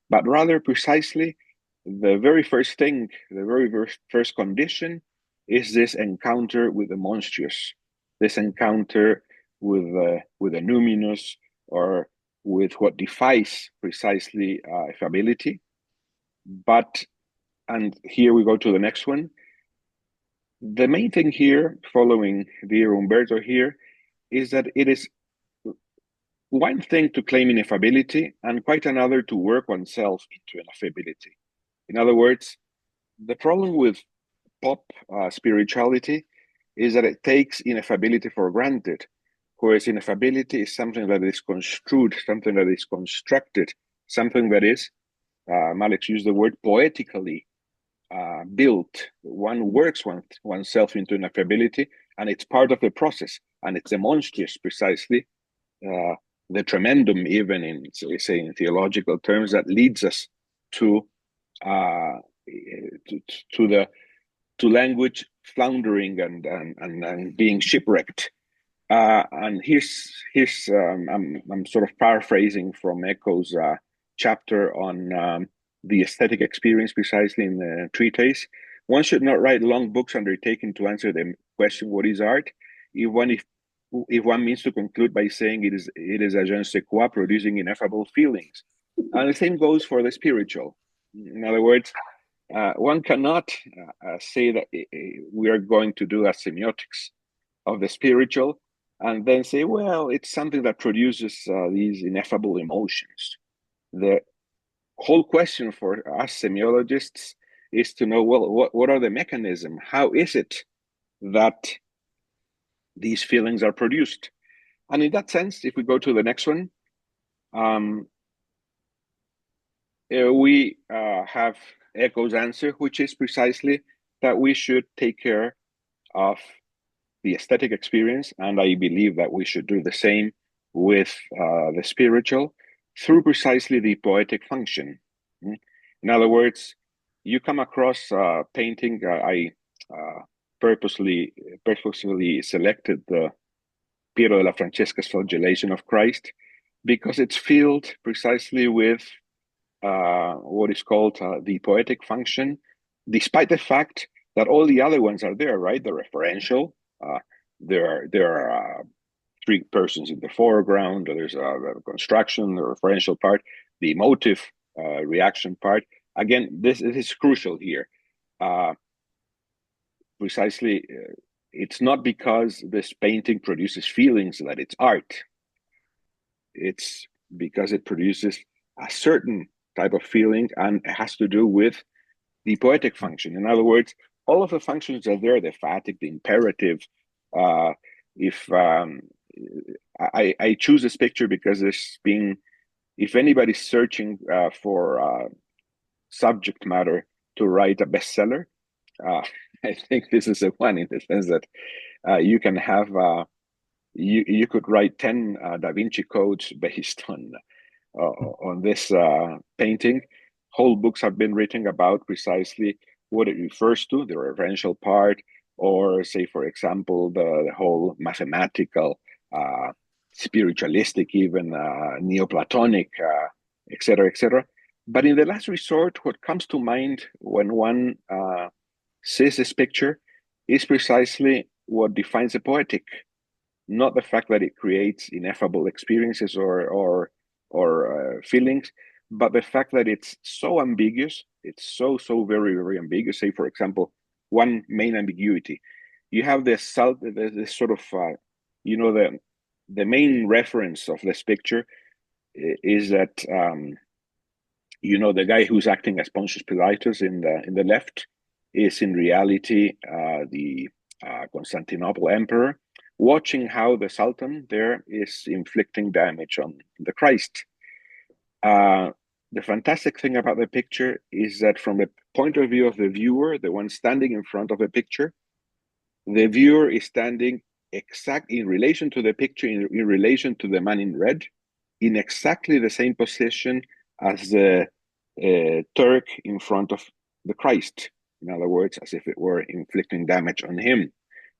but rather precisely the very first thing, the very first condition is this encounter with the monstrous, this encounter with the numinous, or with what defies precisely affability. And here we go to the next one. The main thing here, following dear Umberto here, is that it is one thing to claim ineffability and quite another to work oneself into ineffability. In other words, the problem with pop spirituality is that it takes ineffability for granted, whereas ineffability is something that is construed, something that is constructed, something that is, Malex used the word, poetically built. One works oneself into ineffability, and it's part of the process, and it's the monstrous precisely, the tremendum, even in theological terms, that leads us to language floundering and being shipwrecked. And here's I'm sort of paraphrasing from Eco's chapter on the aesthetic experience, precisely in the treatise. One should not write long books undertaking to answer the question, what is art? If one means to conclude by saying it is a je ne sais quoi producing ineffable feelings. And the same goes for the spiritual. In other words, one cannot say that we are going to do a semiotics of the spiritual and then say, well, it's something that produces these ineffable emotions. The whole question for us semiologists is to know, well, what are the mechanisms? How is it that these feelings are produced? And in that sense, if we go to the next one, we have Eco's answer, which is precisely that we should take care of the aesthetic experience, and I believe that we should do the same with the spiritual through precisely the poetic function. In other words, you come across painting. I purposely selected the Piero della Francesca's flagellation of Christ because it's filled precisely with what is called the poetic function, despite the fact that all the other ones are there, right? The referential, there are three persons in the foreground, there's a construction, the referential part, the emotive reaction part. Again, this is crucial here. Precisely, it's not because this painting produces feelings that it's art. It's because it produces a certain type of feeling, and it has to do with the poetic function. In other words, all of the functions are there, the emphatic, the imperative. I choose this picture because if anybody's searching for subject matter to write a bestseller, I think this is the one, in the sense that you can have, you could write 10 Da Vinci codes based on this painting. Whole books have been written about precisely what it refers to, the referential part, or say, for example, the whole mathematical, spiritualistic, even Neoplatonic, etc., etc. But in the last resort, what comes to mind when one sees this picture is precisely what defines the poetic, not the fact that it creates ineffable experiences or feelings, but the fact that it's so ambiguous. It's so very, very ambiguous. Say, for example, one main ambiguity. You have this sort of, the main reference of this picture is that, the guy who's acting as Pontius Pilatus in the left is in reality the Constantinople emperor, watching how the Sultan there is inflicting damage on the Christ. The fantastic thing about the picture is that from the point of view of the viewer, the one standing in front of the picture, the viewer is standing exactly in relation to the picture, in relation to the man in red, in exactly the same position as the Turk in front of the Christ. In other words, as if it were inflicting damage on him.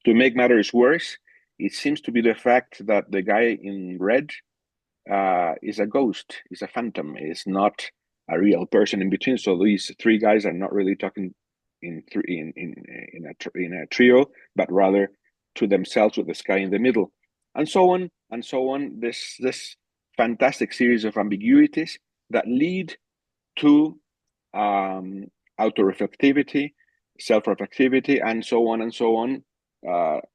To make matters worse, it seems to be the fact that the guy in red is a ghost, is a phantom, is not a real person in between. So these three guys are not really talking in a trio, but rather to themselves, with the sky in the middle, and so on and so on. This fantastic series of ambiguities that lead to auto-reflectivity, self-reflectivity, and so on,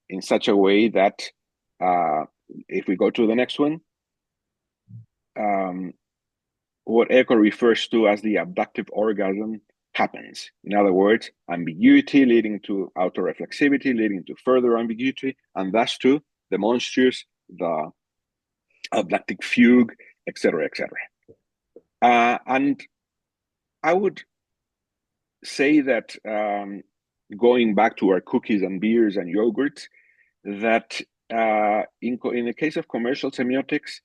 in such a way that, if we go to the next one, what Eco refers to as the abductive orgasm happens. In other words, ambiguity leading to auto-reflexivity, leading to further ambiguity, and thus to the monstrous, the abductive fugue, etc., etc. And I would say that, going back to our cookies and beers and yogurts, that in the case of commercial semiotics,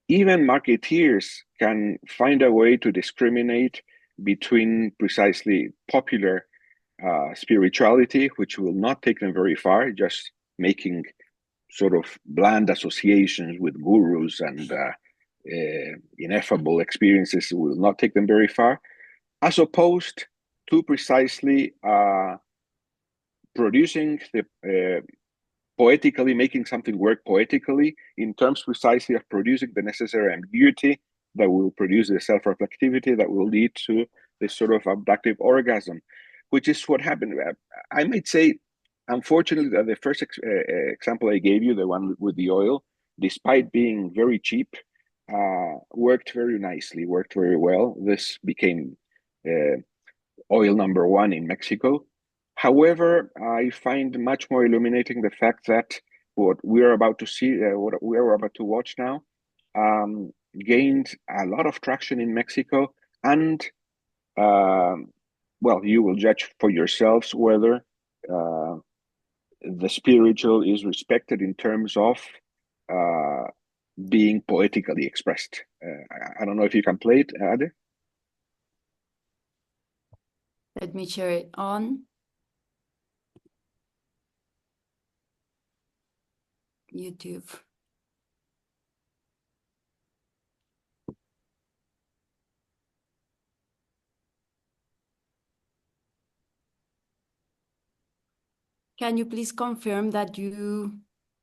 even marketeers can find a way to discriminate between precisely popular spirituality, which will not take them very far, just making sort of bland associations with gurus and ineffable experiences will not take them very far, as opposed to precisely producing the poetically, making something work poetically in terms precisely of producing the necessary ambiguity that will produce the self-reflectivity that will lead to this sort of abductive orgasm, which is what happened. I might say, unfortunately, that the first example I gave you, the one with the oil, despite being very cheap, worked very nicely, worked very well. This became oil number one in Mexico. However, I find much more illuminating the fact that what we are about to see, what we are about to watch now, gained a lot of traction in Mexico. And, well, you will judge for yourselves whether the spiritual is respected in terms of being poetically expressed. I don't know if you can play it, Ade. Let me share it on. YouTube. Can you please confirm that you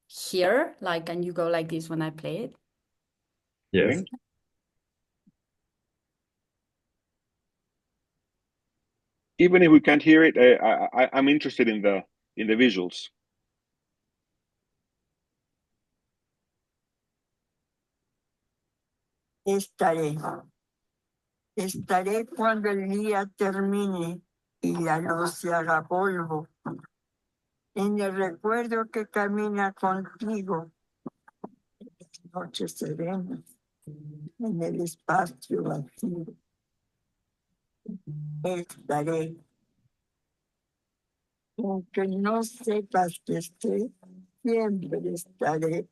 hear? Like, can you go like this when I play it? Yes. Even if we can't hear it, I'm interested in the visuals. Estaré cuando el día termine y la luz se haga polvo. En el recuerdo que camina contigo, en las noches serenas, en el espacio vacío. Estaré, aunque no sepas que esté, siempre estaré.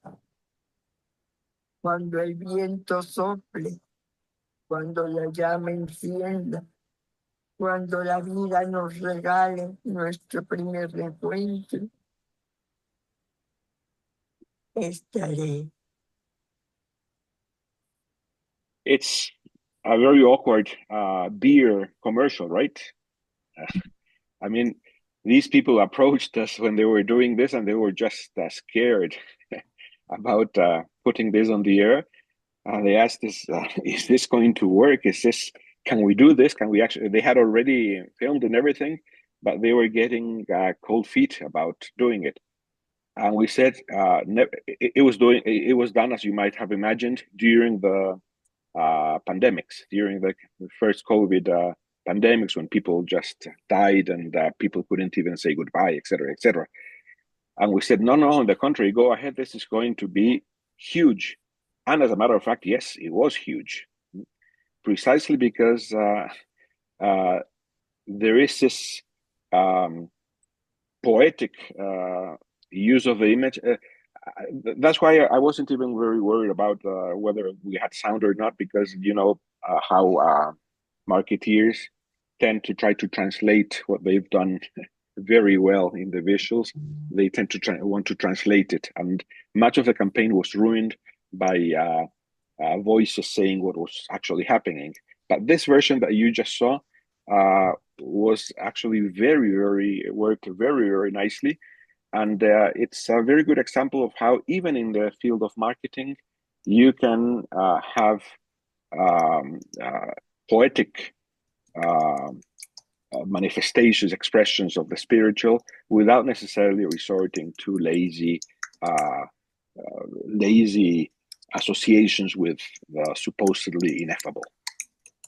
Cuando el viento sople, cuando la llama encienda, cuando la vida nos regale nuestro primer encuentro, estaré. It's a very awkward beer commercial, right? I mean, these people approached us when they were doing this, and they were just scared about putting this on the air. They asked us, "Is this going to work? Can we do this? Can we actually?" They had already filmed and everything, but they were getting cold feet about doing it. And we said it was done, as you might have imagined, during the pandemics, during the first COVID pandemics, when people just died and people couldn't even say goodbye, etc., etc. And we said, no, on the contrary, go ahead. This is going to be huge. And as a matter of fact, yes, it was huge, precisely because there is this poetic use of the image. That's why I wasn't even very worried about whether we had sound or not, because you know how marketeers tend to try to translate what they've done very well in the visuals. They tend to want to translate it, and much of the campaign was ruined by voices saying what was actually happening. But this version that you just saw was actually worked very, very nicely. And it's a very good example of how, even in the field of marketing, you can have poetic manifestations, expressions of the spiritual, without necessarily resorting to lazy associations with the supposedly ineffable.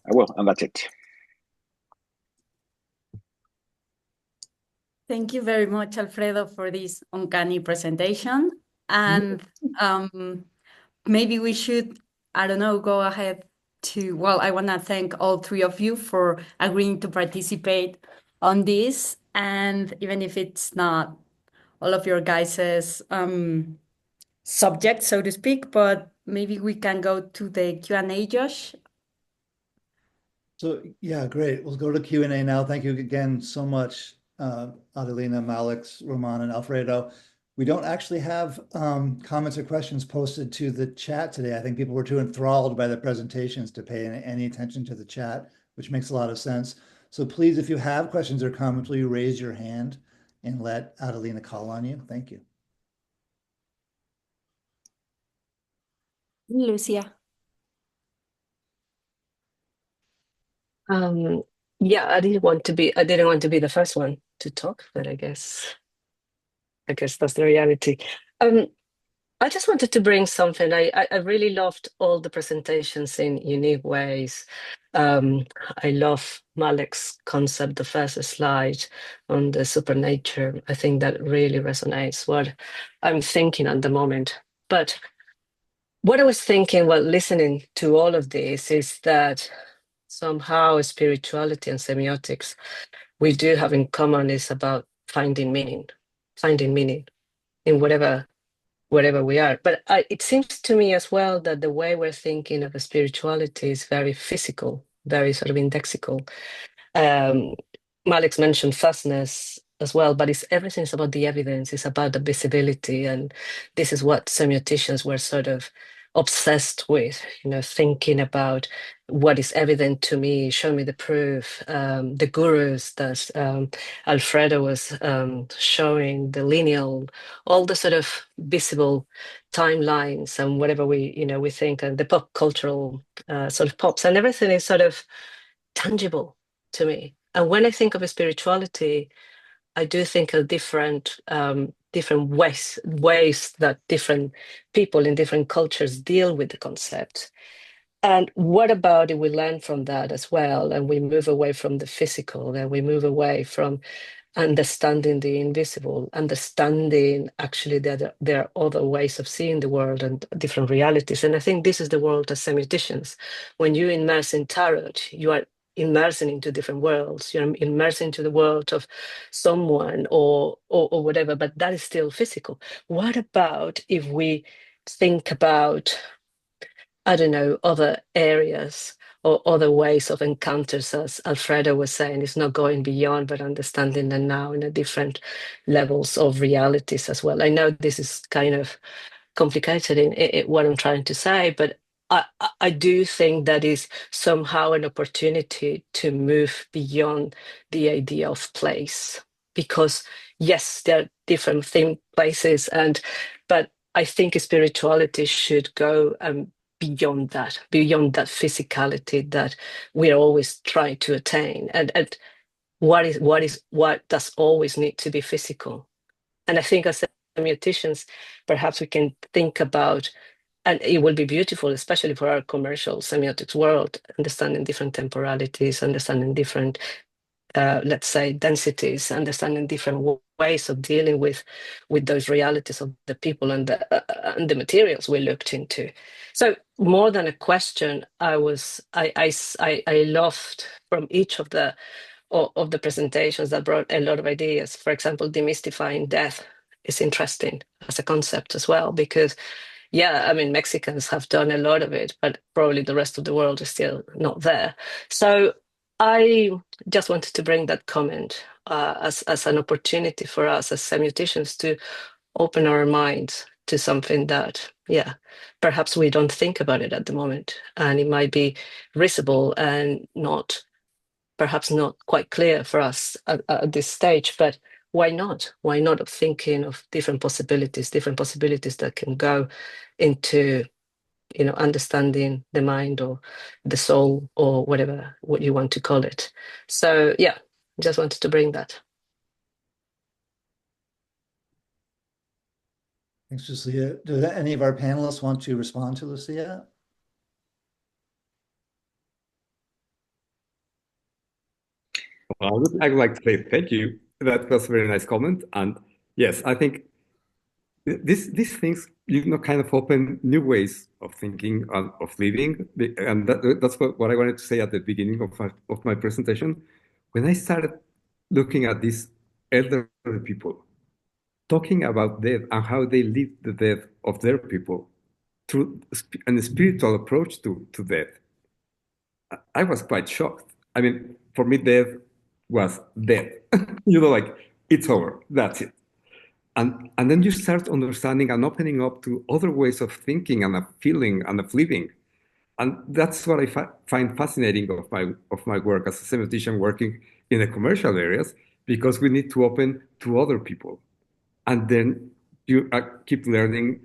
Well, and that's it. Thank you very much, Alfredo, for this uncanny presentation. And maybe we should, I don't know, go ahead to, well, I want to thank all three of you for agreeing to participate on this. And even if it's not all of your guys' subject, so to speak, but maybe we can go to the Q&A, Josh. So yeah, great. We'll go to Q&A now. Thank you again so much, Adelina, Malex, Roman, and Alfredo. We don't actually have comments or questions posted to the chat today. I think people were too enthralled by the presentations to pay any attention to the chat, which makes a lot of sense. So please, if you have questions or comments, will you raise your hand and let Adelina call on you? Thank you. Lucia. Yeah, I didn't want to be the first one to talk, but I guess that's the reality. I just wanted to bring something. I really loved all the presentations in unique ways. I love Malek's concept, the first slide on the supernature. I think that really resonates what I'm thinking at the moment. But what I was thinking while listening to all of this is that somehow spirituality and semiotics, we do have in common is about finding meaning in wherever we are. But it seems to me as well that the way we're thinking of spirituality is very physical, very sort of indexical. Malex mentioned fastness. as well, but everything's about the evidence, it's about the visibility, and this is what semioticians were sort of obsessed with, thinking about what is evident to me, show me the proof. The gurus that Alfredo was showing, the lineal, all the sort of visible timelines and whatever we think, and the pop cultural sort of pops, and everything is sort of tangible to me. And when I think of spirituality, I do think of different ways that different people in different cultures deal with the concept. And what about if we learn from that as well, and we move away from the physical, and we move away from understanding the invisible, understanding actually that there are other ways of seeing the world and different realities. And I think this is the world as semioticians. When you immerse in tarot, you are immersing into different worlds. You're immersing into the world of someone or whatever, but that is still physical. What about if we think about, I don't know, other areas or other ways of encounters, as Alfredo was saying, it's not going beyond, but understanding the now in a different levels of realities as well. I know this is kind of complicated in what I'm trying to say, but I do think that is somehow an opportunity to move beyond the idea of place, because yes, there are different places, but I think spirituality should go beyond that physicality that we're always trying to attain, and what does always need to be physical. And I think as semioticians, perhaps we can think about, and it will be beautiful, especially for our commercial semiotics world, understanding different temporalities, understanding different, let's say, densities, understanding different ways of dealing with those realities of the people and the materials we looked into. So more than a question, I loved from each of the presentations that brought a lot of ideas. For example, demystifying death is interesting as a concept as well, because Mexicans have done a lot of it, but probably the rest of the world is still not there. So I just wanted to bring that comment as an opportunity for us as semioticians to open our minds to something that, perhaps we don't think about it at the moment, and it might be risible and perhaps not quite clear for us at this stage, but why not? Why not thinking of different possibilities that can go into, understanding the mind or the soul or whatever, what you want to call it. So just wanted to bring that. Thanks, Lucia. Do any of our panelists want to respond to Lucia? I would like to say thank you. That was a very nice comment. And yes, I think these things, kind of open new ways of thinking, of living. And that's what I wanted to say at the beginning of my presentation. When I started looking at these elderly people, talking about death and how they live the death of their people through a spiritual approach to death, I was quite shocked. I mean, for me, death was death. Like it's over. That's it. And then you start understanding and opening up to other ways of thinking and of feeling and of living. And that's what I find fascinating of my work as a semiotician working in the commercial areas, because we need to open to other people. And then you keep learning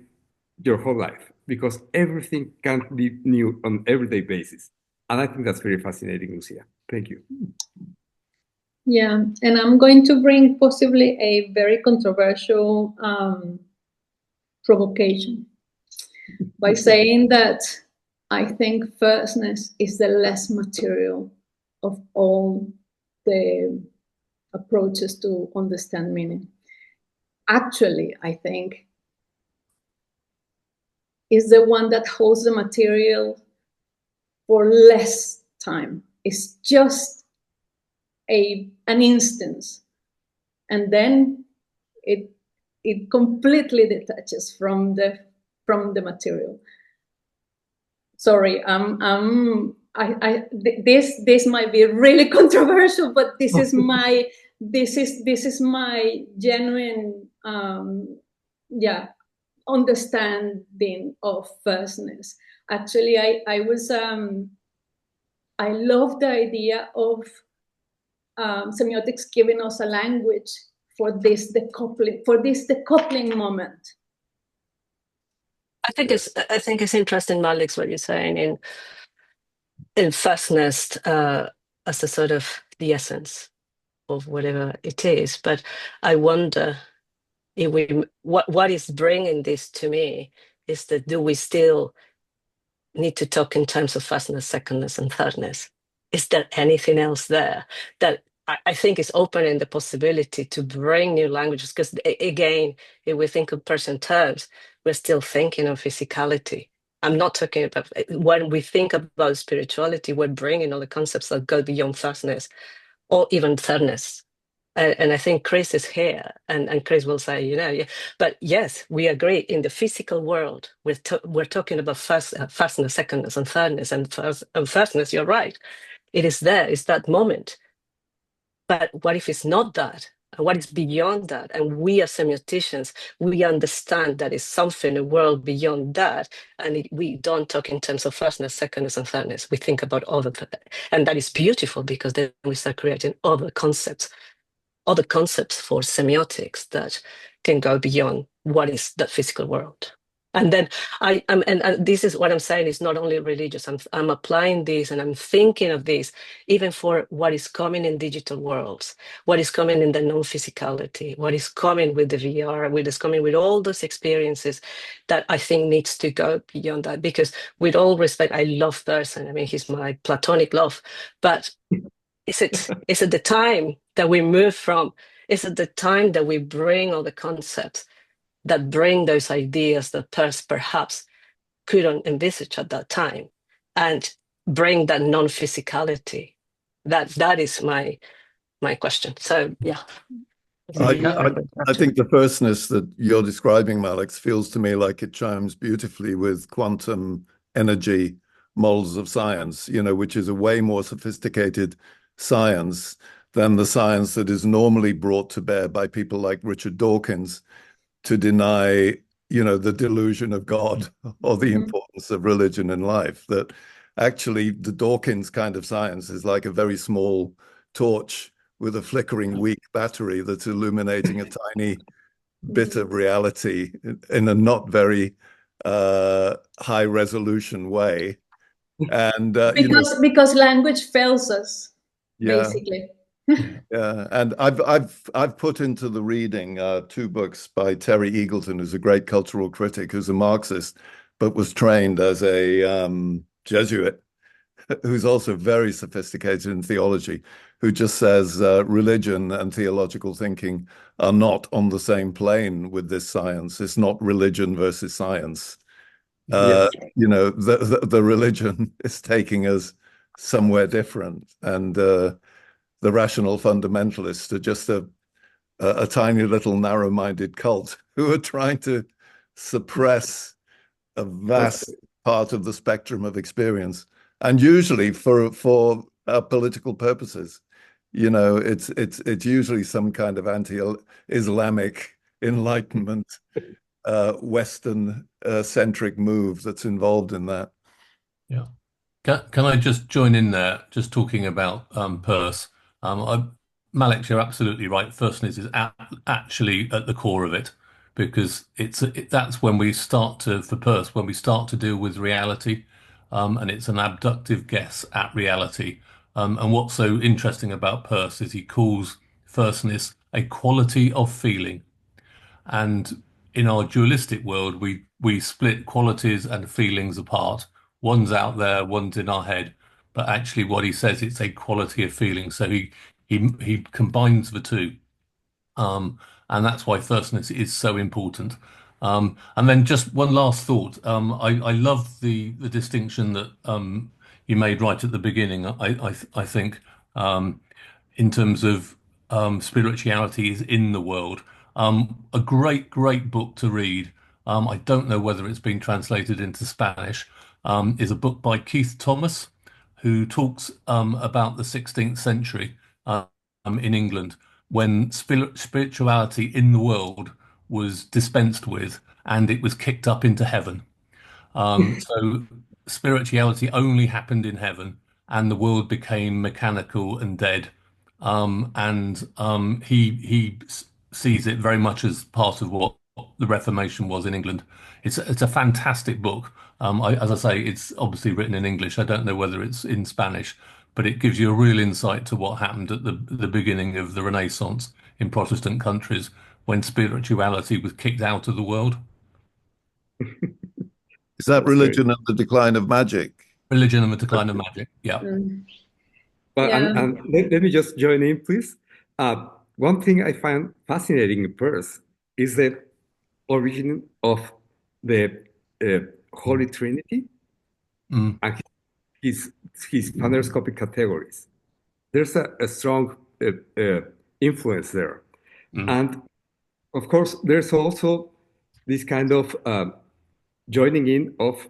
your whole life, because everything can be new on everyday basis. And I think that's very fascinating, Lucia. Thank you. Yeah, and I'm going to bring possibly a very controversial provocation by saying that I think firstness is the less material of all the approaches to understand meaning. Actually, I think is the one that holds the material for less time. It's just an instance, and then it completely detaches from the material. Sorry, this might be really controversial, but this is my this is my genuine understanding of firstness. Actually, I was I love the idea of semiotics giving us a language for this decoupling moment. I think it's interesting, Malex, what you're saying in firstness as a sort of the essence of whatever it is. But I wonder if what is bringing this to me is that do we still need to talk in terms of firstness, secondness, and thirdness? Is there anything else there that I think is opening the possibility to bring new languages? Because again, if we think of person terms, we're still thinking of physicality. I'm not talking about when we think about spirituality, we're bringing all the concepts that go beyond firstness or even thirdness. And I think Chris is here, and Chris will say, yeah. But yes, we agree. In the physical world, we're talking about firstness, secondness, and thirdness. And firstness, you're right. It is there. It's that moment. But what if it's not that? And what is beyond that? And we as semioticians, we understand that it's something, a world beyond that. And we don't talk in terms of firstness, secondness, and thirdness. We think about other, and that is beautiful because then we start creating other concepts for semiotics that can go beyond what is the physical world. And then and this is what I'm saying is not only religious. I'm applying this and I'm thinking of this even for what is coming in digital worlds, what is coming in the non-physicality, what is coming with the VR, what is coming with all those experiences that I think needs to go beyond that. Because with all respect, I love Person. I mean, he's my platonic love, but is it the time that we move from? Is it the time that we bring all the concepts that bring those ideas that perhaps couldn't envisage at that time, and bring that non-physicality? That is my question. So yeah. I think the firstness that you're describing, Malex, feels to me like it chimes beautifully with quantum energy models of science, which is a way more sophisticated science than the science that is normally brought to bear by people like Richard Dawkins to deny, the delusion of God or the importance of religion in life. That actually the Dawkins kind of science is like a very small torch with a flickering weak battery that's illuminating a tiny bit of reality in a not very high resolution way. And because language fails us, basically. Yeah, and I've put into the reading 2 books by Terry Eagleton, who's a great cultural critic, who's a Marxist, but was trained as a Jesuit, who's also very sophisticated in theology, who just says religion and theological thinking are not on the same plane with this science. It's not religion versus science. Yes. The religion is taking us somewhere different, and the rational fundamentalists are just a tiny little narrow-minded cult who are trying to suppress a vast part of the spectrum of experience, and usually for political purposes. It's usually some kind of anti-Islamic Enlightenment, Western centric move that's involved in that. Yeah. Can I just join in there, just talking about Peirce? Malex, you're absolutely right. Firstness is actually at the core of it, because that's when we start to, for Peirce, when we start to deal with reality, and it's an abductive guess at reality. And what's so interesting about Peirce is he calls firstness a quality of feeling. And in our dualistic world, we split qualities and feelings apart. One's out there, one's in our head. But actually, what he says, it's a quality of feeling. So he combines the two, and that's why firstness is so important. And then just one last thought. I love the distinction that you made right at the beginning. I think in terms of spirituality is in the world. A great book to read. I don't know whether it's been translated into Spanish. Is a book by Keith Thomas, who talks about the 16th century in England. when spirituality in the world was dispensed with and it was kicked up into heaven. So spirituality only happened in heaven, and the world became mechanical and dead. He sees it very much as part of what the Reformation was in England. It's a fantastic book. As I say, it's obviously written in English. I don't know whether it's in Spanish, but it gives you a real insight to what happened at the beginning of the Renaissance in Protestant countries when spirituality was kicked out of the world. Is that religion and the decline of magic? Religion and the decline of magic. Yeah. Well, Yeah. and let me just join in, please. One thing I find fascinating in Peirce is the origin of the Holy Trinity and his phanerescopic categories. There's a strong influence there. And of course, there's also this kind of joining in of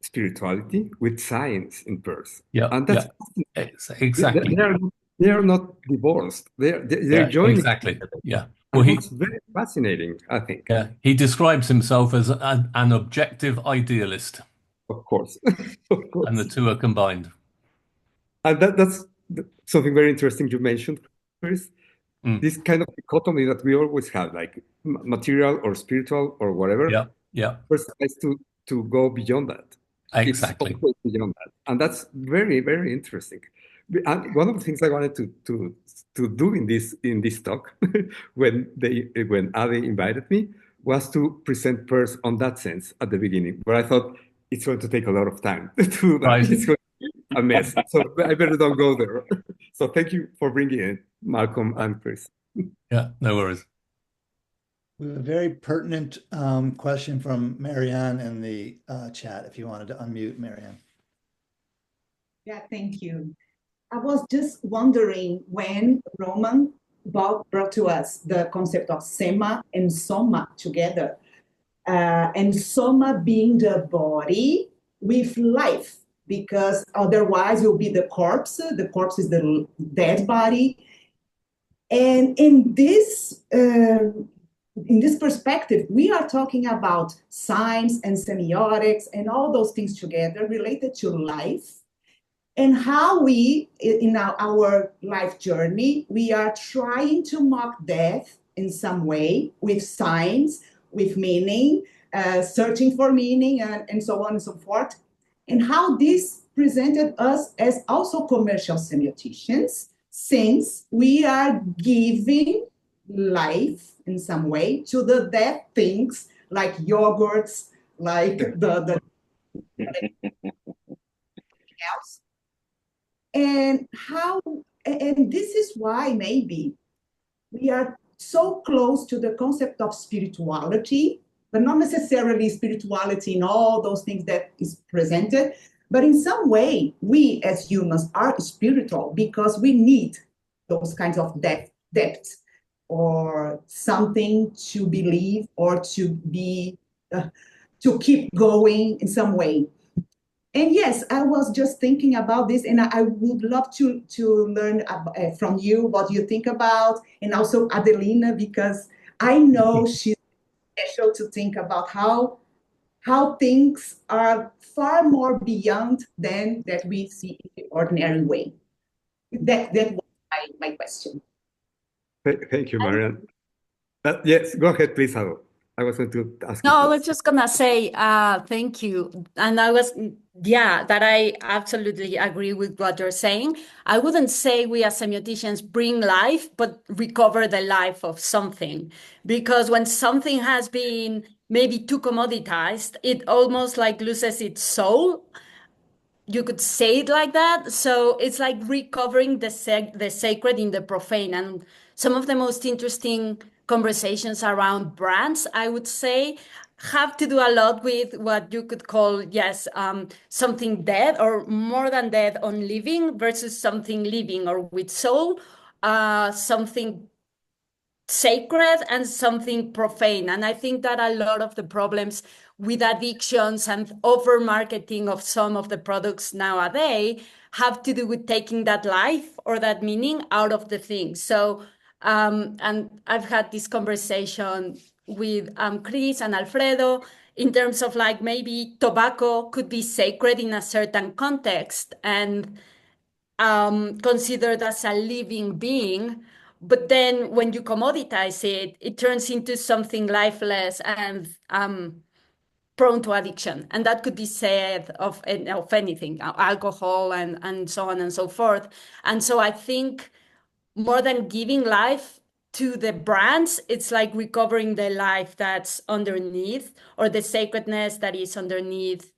spirituality with science in Peirce. Yeah, and that's exactly. They are not divorced. They're joining. Exactly. Yeah. Well, it's very fascinating, I think. Yeah, he describes himself as an objective idealist. Of course, of course. And the two are combined. And that's something very interesting you mentioned, Chris. This kind of dichotomy that we always have, like material or spiritual or whatever. Yeah. First has to go beyond that. Exactly. It's always beyond that, and that's very, very interesting. And one of the things I wanted to do in this talk when Adi invited me was to present Peirce on that sense at the beginning, but I thought it's going to take a lot of time to do that. Right. It's going to be a mess, so I better don't go there. So thank you for bringing in Malcolm and Chris. Yeah, no worries. We have a very pertinent question from Marianne in the chat, if you wanted to unmute, Marianne. Yeah, thank you. I was just wondering when Roman brought to us the concept of sema and soma together, and soma being the body with life, because otherwise it will be the corpse. The corpse is the dead body. And in this perspective, we are talking about science and semiotics and all those things together related to life. And how we, in our life journey, we are trying to mock death in some way with science, with meaning, searching for meaning, and so on and so forth. And how this presented us as also commercial semioticians, since we are giving life in some way to the dead things like yogurts, like the else. And this is why maybe we are so close to the concept of spirituality, but not necessarily spirituality in all those things that is presented, but in some way, we as humans are spiritual because we need those kinds of depth or something to believe or to be, to keep going in some way. And yes, I was just thinking about this, and I would love to learn from you what you think about, and also Adelina, because I know she's special to think about how things are far more beyond than that we see in the ordinary way. That was my question. Thank you, Marianne. Yes, go ahead, please, Ado. I was going to ask you. No, I was just gonna say thank you. And that I absolutely agree with what you're saying. I wouldn't say we as semioticians bring life, but recover the life of something. Because when something has been maybe too commoditized, it almost like loses its soul. You could say it like that. So it's like recovering the sacred in the profane. And some of the most interesting conversations around brands, I would say, have to do a lot with what you could call, yes, something dead or more than dead on living versus something living or with soul, something sacred and something profane. And I think that a lot of the problems with addictions and over marketing of some of the products nowadays have to do with taking that life or that meaning out of the thing. So And I've had this conversation with Chris and Alfredo in terms of like maybe tobacco could be sacred in a certain context and considered as a living being. But then when you commoditize it, it turns into something lifeless and prone to addiction. And that could be said of anything, alcohol and so on and so forth. And so I think more than giving life to the brands, it's like recovering the life that's underneath or the sacredness that is underneath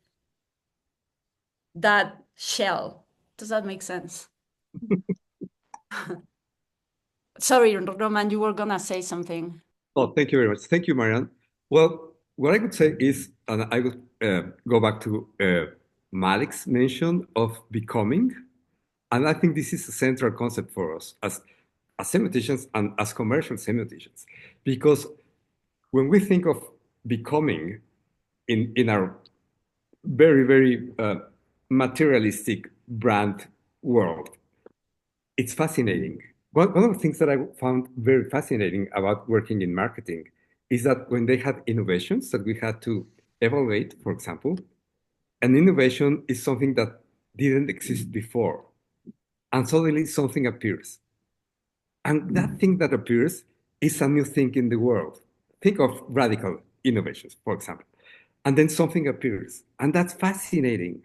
that shell. Does that make sense? Sorry, Roman, you were gonna say something. Oh, thank you very much. Thank you, Marianne. Well, what I would say is, and I would go back to Malek's mention of becoming, and I think this is a central concept for us as semioticians and as commercial semioticians, because when we think of becoming in our very, very materialistic brand world, it's fascinating. One of the things that I found very fascinating about working in marketing is that when they had innovations that we had to evaluate, for example, an innovation is something that didn't exist before, and suddenly something appears. And that thing that appears is a new thing in the world. Think of radical innovations, for example. And then something appears, and that's fascinating.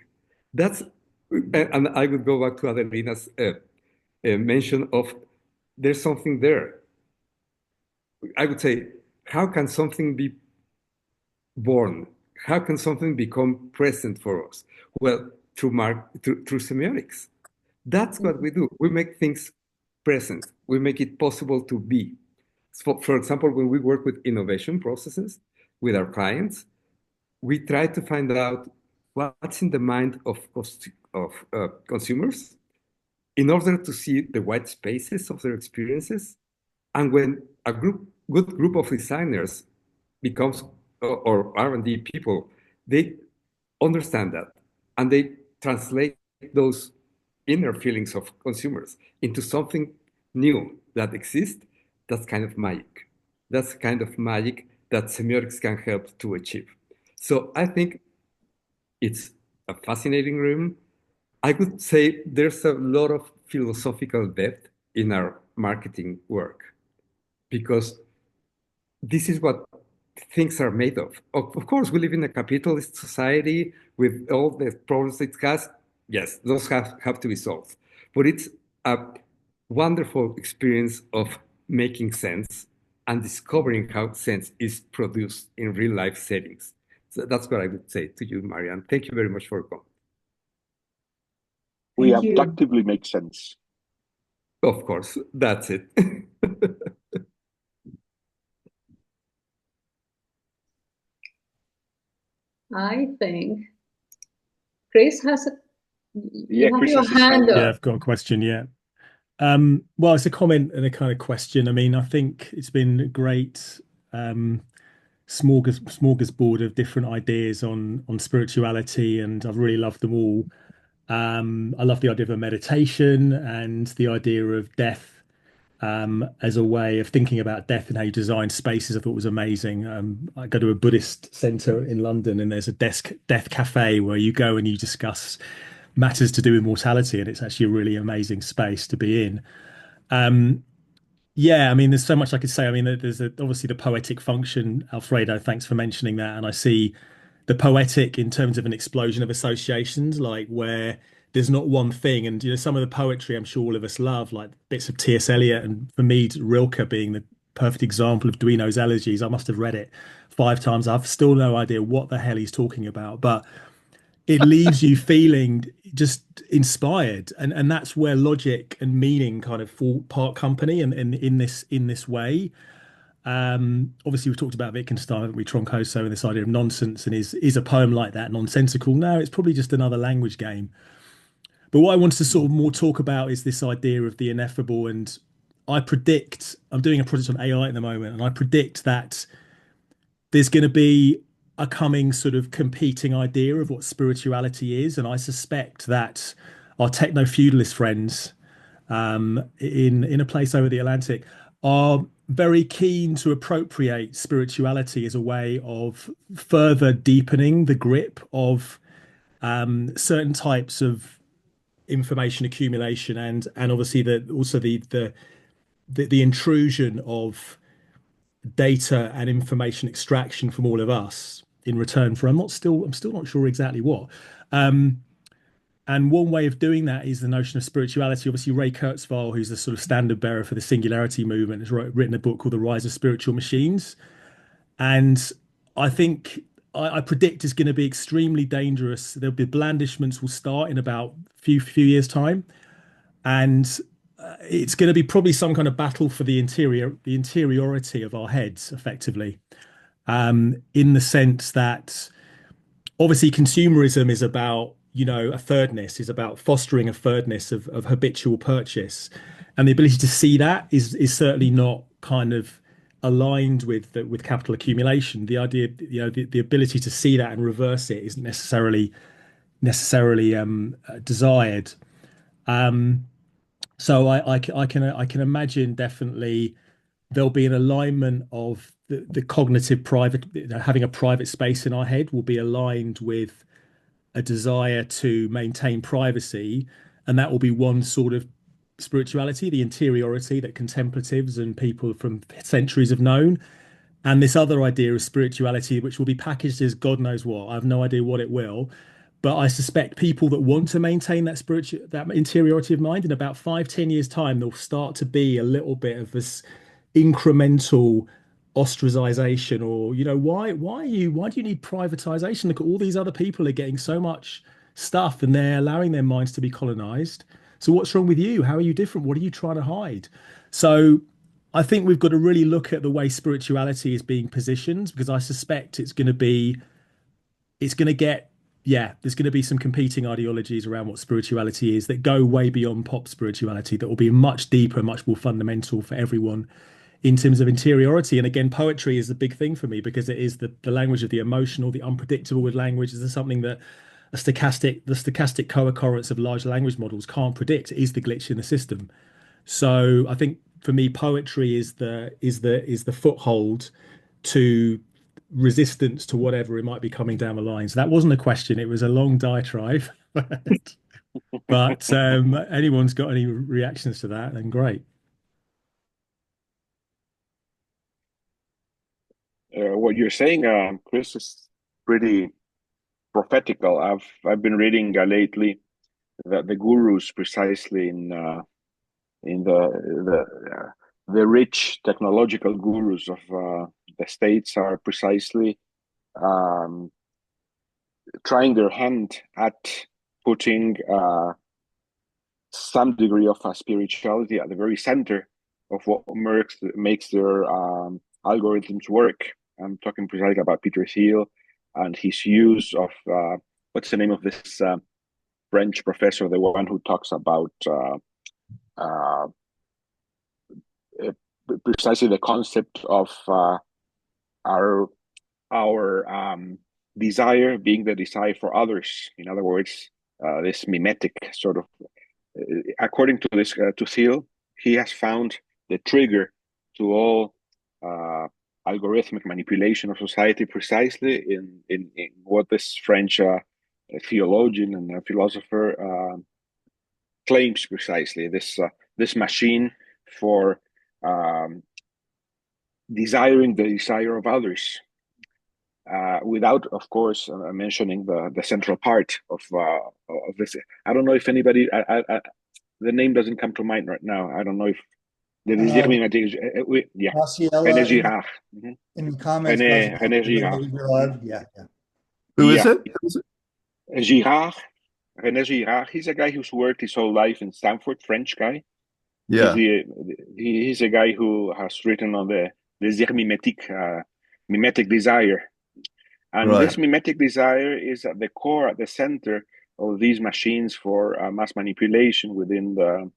And I would go back to Adelina's mention of there's something there. I would say, how can something be born? How can something become present for us? Well, through semiotics. That's what we do. We make things present. We make it possible to be. So, for example, when we work with innovation processes with our clients, we try to find out what's in the mind of consumers in order to see the white spaces of their experiences. And when a good group of designers becomes, or R&D people, they understand that and they translate those inner feelings of consumers into something new that exists. That's kind of magic. That's kind of magic that semiotics can help to achieve. So I think it's a fascinating room. I would say there's a lot of philosophical depth in our marketing work because this is what things are made of. Of course, we live in a capitalist society with all the problems it has. Yes, those have to be solved. But it's a wonderful experience of making sense and discovering how sense is produced in real life settings. So that's what I would say to you, Marianne. Thank you very much for coming. We Thank you. abductively make sense. Of course, that's it. I think Chris has Yeah, have Chris your has his hand hand up. Yeah, I've got a question. Yeah. Well, it's a comment and a kind of question. I mean, I think it's been a great smorgasbord of different ideas on spirituality, and I've really loved them all. I love the idea of a meditation and the idea of death as a way of thinking about death and how you design spaces. I thought was amazing. I go to a Buddhist center in London, and there's a death cafe where you go and you discuss matters to do with mortality, and it's actually a really amazing space to be in. Yeah, I mean, there's so much I could say. I mean, there's obviously the poetic function. Alfredo, thanks for mentioning that. And I see the poetic in terms of an explosion of associations, like where there's not one thing. And, you know, some of the poetry I'm sure all of us love, like bits of T.S. Eliot, and for me, Rilke being the perfect example of Duino's elegies. I must have read it 5 times. I've still no idea what the hell he's talking about, but it leaves you feeling just inspired, and that's where logic and meaning kind of fall part company and in this way. Obviously we've talked about Wittgenstein, haven't we, Troncoso, and this idea of nonsense, and is a poem like that nonsensical? No, it's probably just another language game. But what I wanted to sort of more talk about is this idea of the ineffable. And I'm doing a project on AI at the moment, and I predict that there's going to be a coming sort of competing idea of what spirituality is. And I suspect that our techno-feudalist friends in a place over the Atlantic are very keen to appropriate spirituality as a way of further deepening the grip of certain types of information accumulation and obviously the intrusion of data and information extraction from all of us in return for I'm still not sure exactly what. And one way of doing that is the notion of spirituality. Obviously, Ray Kurzweil, who's the sort of standard bearer for the singularity movement, has written a book called The Rise of Spiritual Machines. And I think I predict it's going to be extremely dangerous. There'll be blandishments will start in about few years' time, and it's going to be probably some kind of battle for the interiority of our heads, effectively, in the sense that obviously consumerism is about a thirdness, is about fostering a thirdness of habitual purchase, and the ability to see that is certainly not kind of aligned with capital accumulation. The idea, the ability to see that and reverse it isn't necessarily desired. So I can imagine definitely there'll be an alignment of the cognitive private, having a private space in our head will be aligned with a desire to maintain privacy, and that will be one sort of spirituality, the interiority that contemplatives and people from centuries have known. And this other idea of spirituality, which will be packaged as God knows what. I have no idea what it will, but I suspect people that want to maintain that interiority of mind in about 5-10 years time, there'll start to be a little bit of this incremental ostracization, or why do you need privatization? Look at all these other people are getting so much stuff and they're allowing their minds to be colonized. So what's wrong with you? How are you different? What are you trying to hide? So I think we've got to really look at the way spirituality is being positioned, because I suspect there's going to be some competing ideologies around what spirituality is that go way beyond pop spirituality, that will be much deeper, much more fundamental for everyone in terms of interiority. And again, poetry is the big thing for me, because it is the language of the emotional, the unpredictable with language. This is something that the stochastic co-occurrence of large language models can't predict. It is the glitch in the system. So I think for me, poetry is the foothold to resistance to whatever it might be coming down the line. So that wasn't a question. It was a long diatribe. But anyone's got any reactions to that, then great. What you're saying, Chris, is pretty prophetical. I've been reading lately that the gurus, precisely in the rich technological gurus of the States, are precisely trying their hand at putting some degree of spirituality at the very center of what makes their algorithms work. I'm talking precisely about Peter Thiel and his use of what's the name of this French professor, the one who talks about precisely the concept of our desire being the desire for others. In other words, this mimetic sort of. According to this to Thiel, he has found the trigger to all algorithmic manipulation of society precisely in what this French theologian and philosopher claims precisely, this machine for desiring the desire of others, without, of course, mentioning the central part of this. I don't know if anybody, the name doesn't come to mind right now. I don't know if the René Girard. In the comments, René Girard. Yeah. Who is it? Girard. René Girard. He's a guy who's worked his whole life in Stanford, French guy. Yeah. He's a guy who has written on the désir mimétique, mimetic desire. And this mimetic desire is at the core, at the center of these machines for mass manipulation within the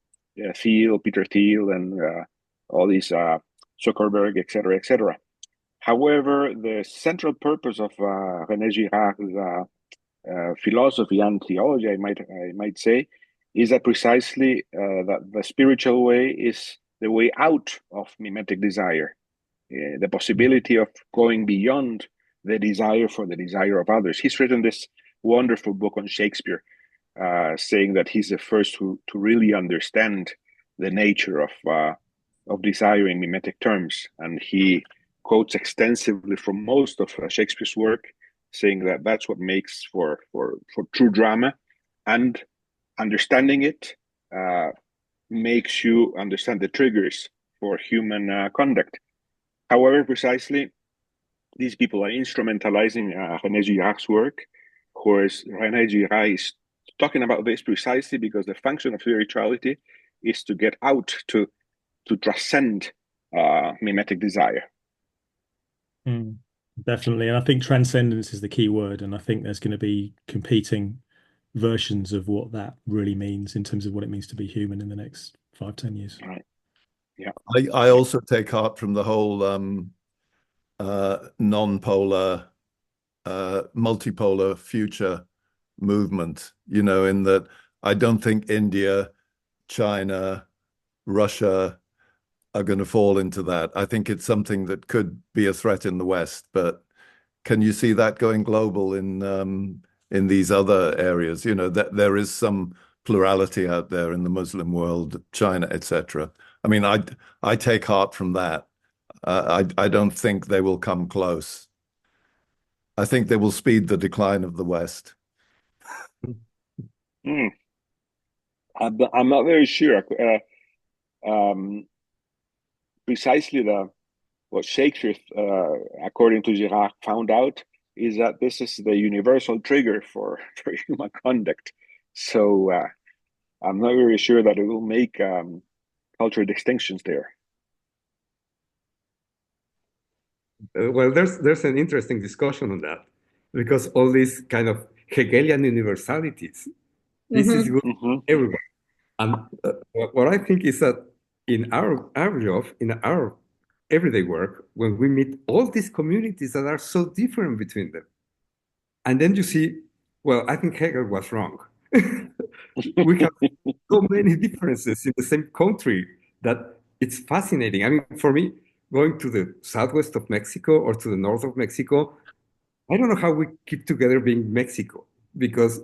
Peter Thiel, and all these Zuckerberg, etc., etc. However, the central purpose of René Girard's philosophy and theology, I might say, is that precisely that the spiritual way is the way out of mimetic desire, the possibility of going beyond the desire for the desire of others. He's written this wonderful book on Shakespeare, saying that he's the first to really understand the nature of desire in mimetic terms. And he quotes extensively from most of Shakespeare's work, saying that that's what makes for true drama, and understanding it makes you understand the triggers for human conduct. However, precisely, these people are instrumentalizing René Girard's work, whereas René Girard is talking about this precisely because the function of spirituality is to get out, to transcend mimetic desire. Definitely. And I think transcendence is the key word. And I think there's going to be competing versions of what that really means in terms of what it means to be human in the next 5-10 years. Right. Yeah. I also take heart from the whole non-polar, multipolar future movement, you know, in that I don't think India, China, Russia are going to fall into that. I think it's something that could be a threat in the West, but can you see that going global in these other areas? You know, that there is some plurality out there in the Muslim world, China, etc. I mean, I take heart from that. I don't think they will come close. I think they will speed the decline of the West. I'm not very sure. Precisely what Shakespeare, according to Girard, found out is that this is the universal trigger for human conduct. So I'm not very sure that it will make cultural distinctions there. Well, there's an interesting discussion on that, because all these kind of Hegelian universalities, this is good for everybody. And what I think is that in our job, in our everyday work, when we meet all these communities that are so different between them, and then you see, well, I think Hegel was wrong. We have so many differences in the same country that it's fascinating. I mean, for me, going to the southwest of Mexico or to the north of Mexico, I don't know how we keep together being Mexico, because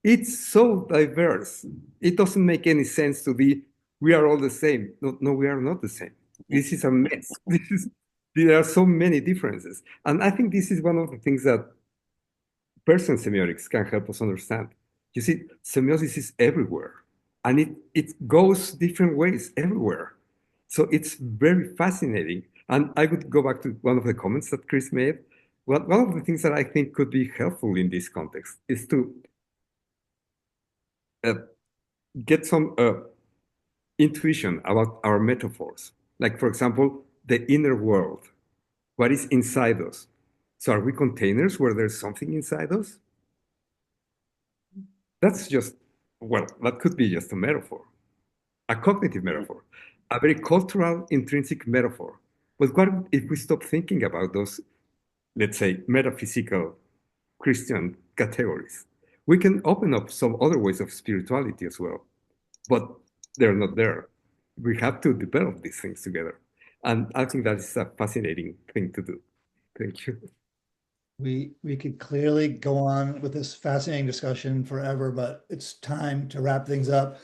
it's so diverse. It doesn't make any sense to be, we are all the same. No, we are not the same. This is a mess. There are so many differences. And I think this is one of the things that person semiotics can help us understand. You see, semiosis is everywhere, and it goes different ways everywhere. So it's very fascinating. And I would go back to one of the comments that Chris made. Well, one of the things that I think could be helpful in this context is to get some intuition about our metaphors. Like, for example, the inner world. What is inside us? So are we containers where there's something inside us? That's just, well, that could be just a metaphor, a cognitive metaphor, a very cultural, intrinsic metaphor. But what if we stop thinking about those, let's say, metaphysical Christian categories? We can open up some other ways of spirituality as well, but they're not there. We have to develop these things together. And I think that is a fascinating thing to do. Thank you. We could clearly go on with this fascinating discussion forever, but it's time to wrap things up.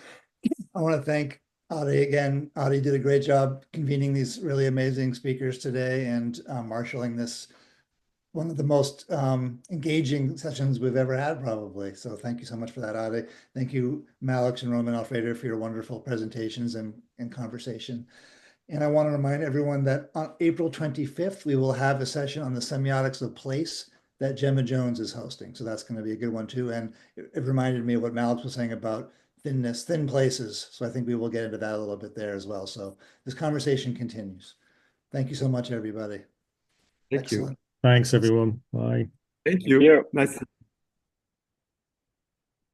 I want to thank Adi again. Adi did a great job convening these really amazing speakers today and marshaling this, one of the most engaging sessions we've ever had, probably. So thank you so much for that, Adi. Thank you, Malex and Roman Alfredo, for your wonderful presentations and conversation. And I want to remind everyone that on April 25th, we will have a session on the semiotics of place that Gemma Jones is hosting. So that's going to be a good one too. And it reminded me of what Malex was saying about thinness, thin places. So I think we will get into that a little bit there as well. So this conversation continues. Thank you so much, everybody. Thank you. Thanks, everyone. Bye. Thank you. Nice.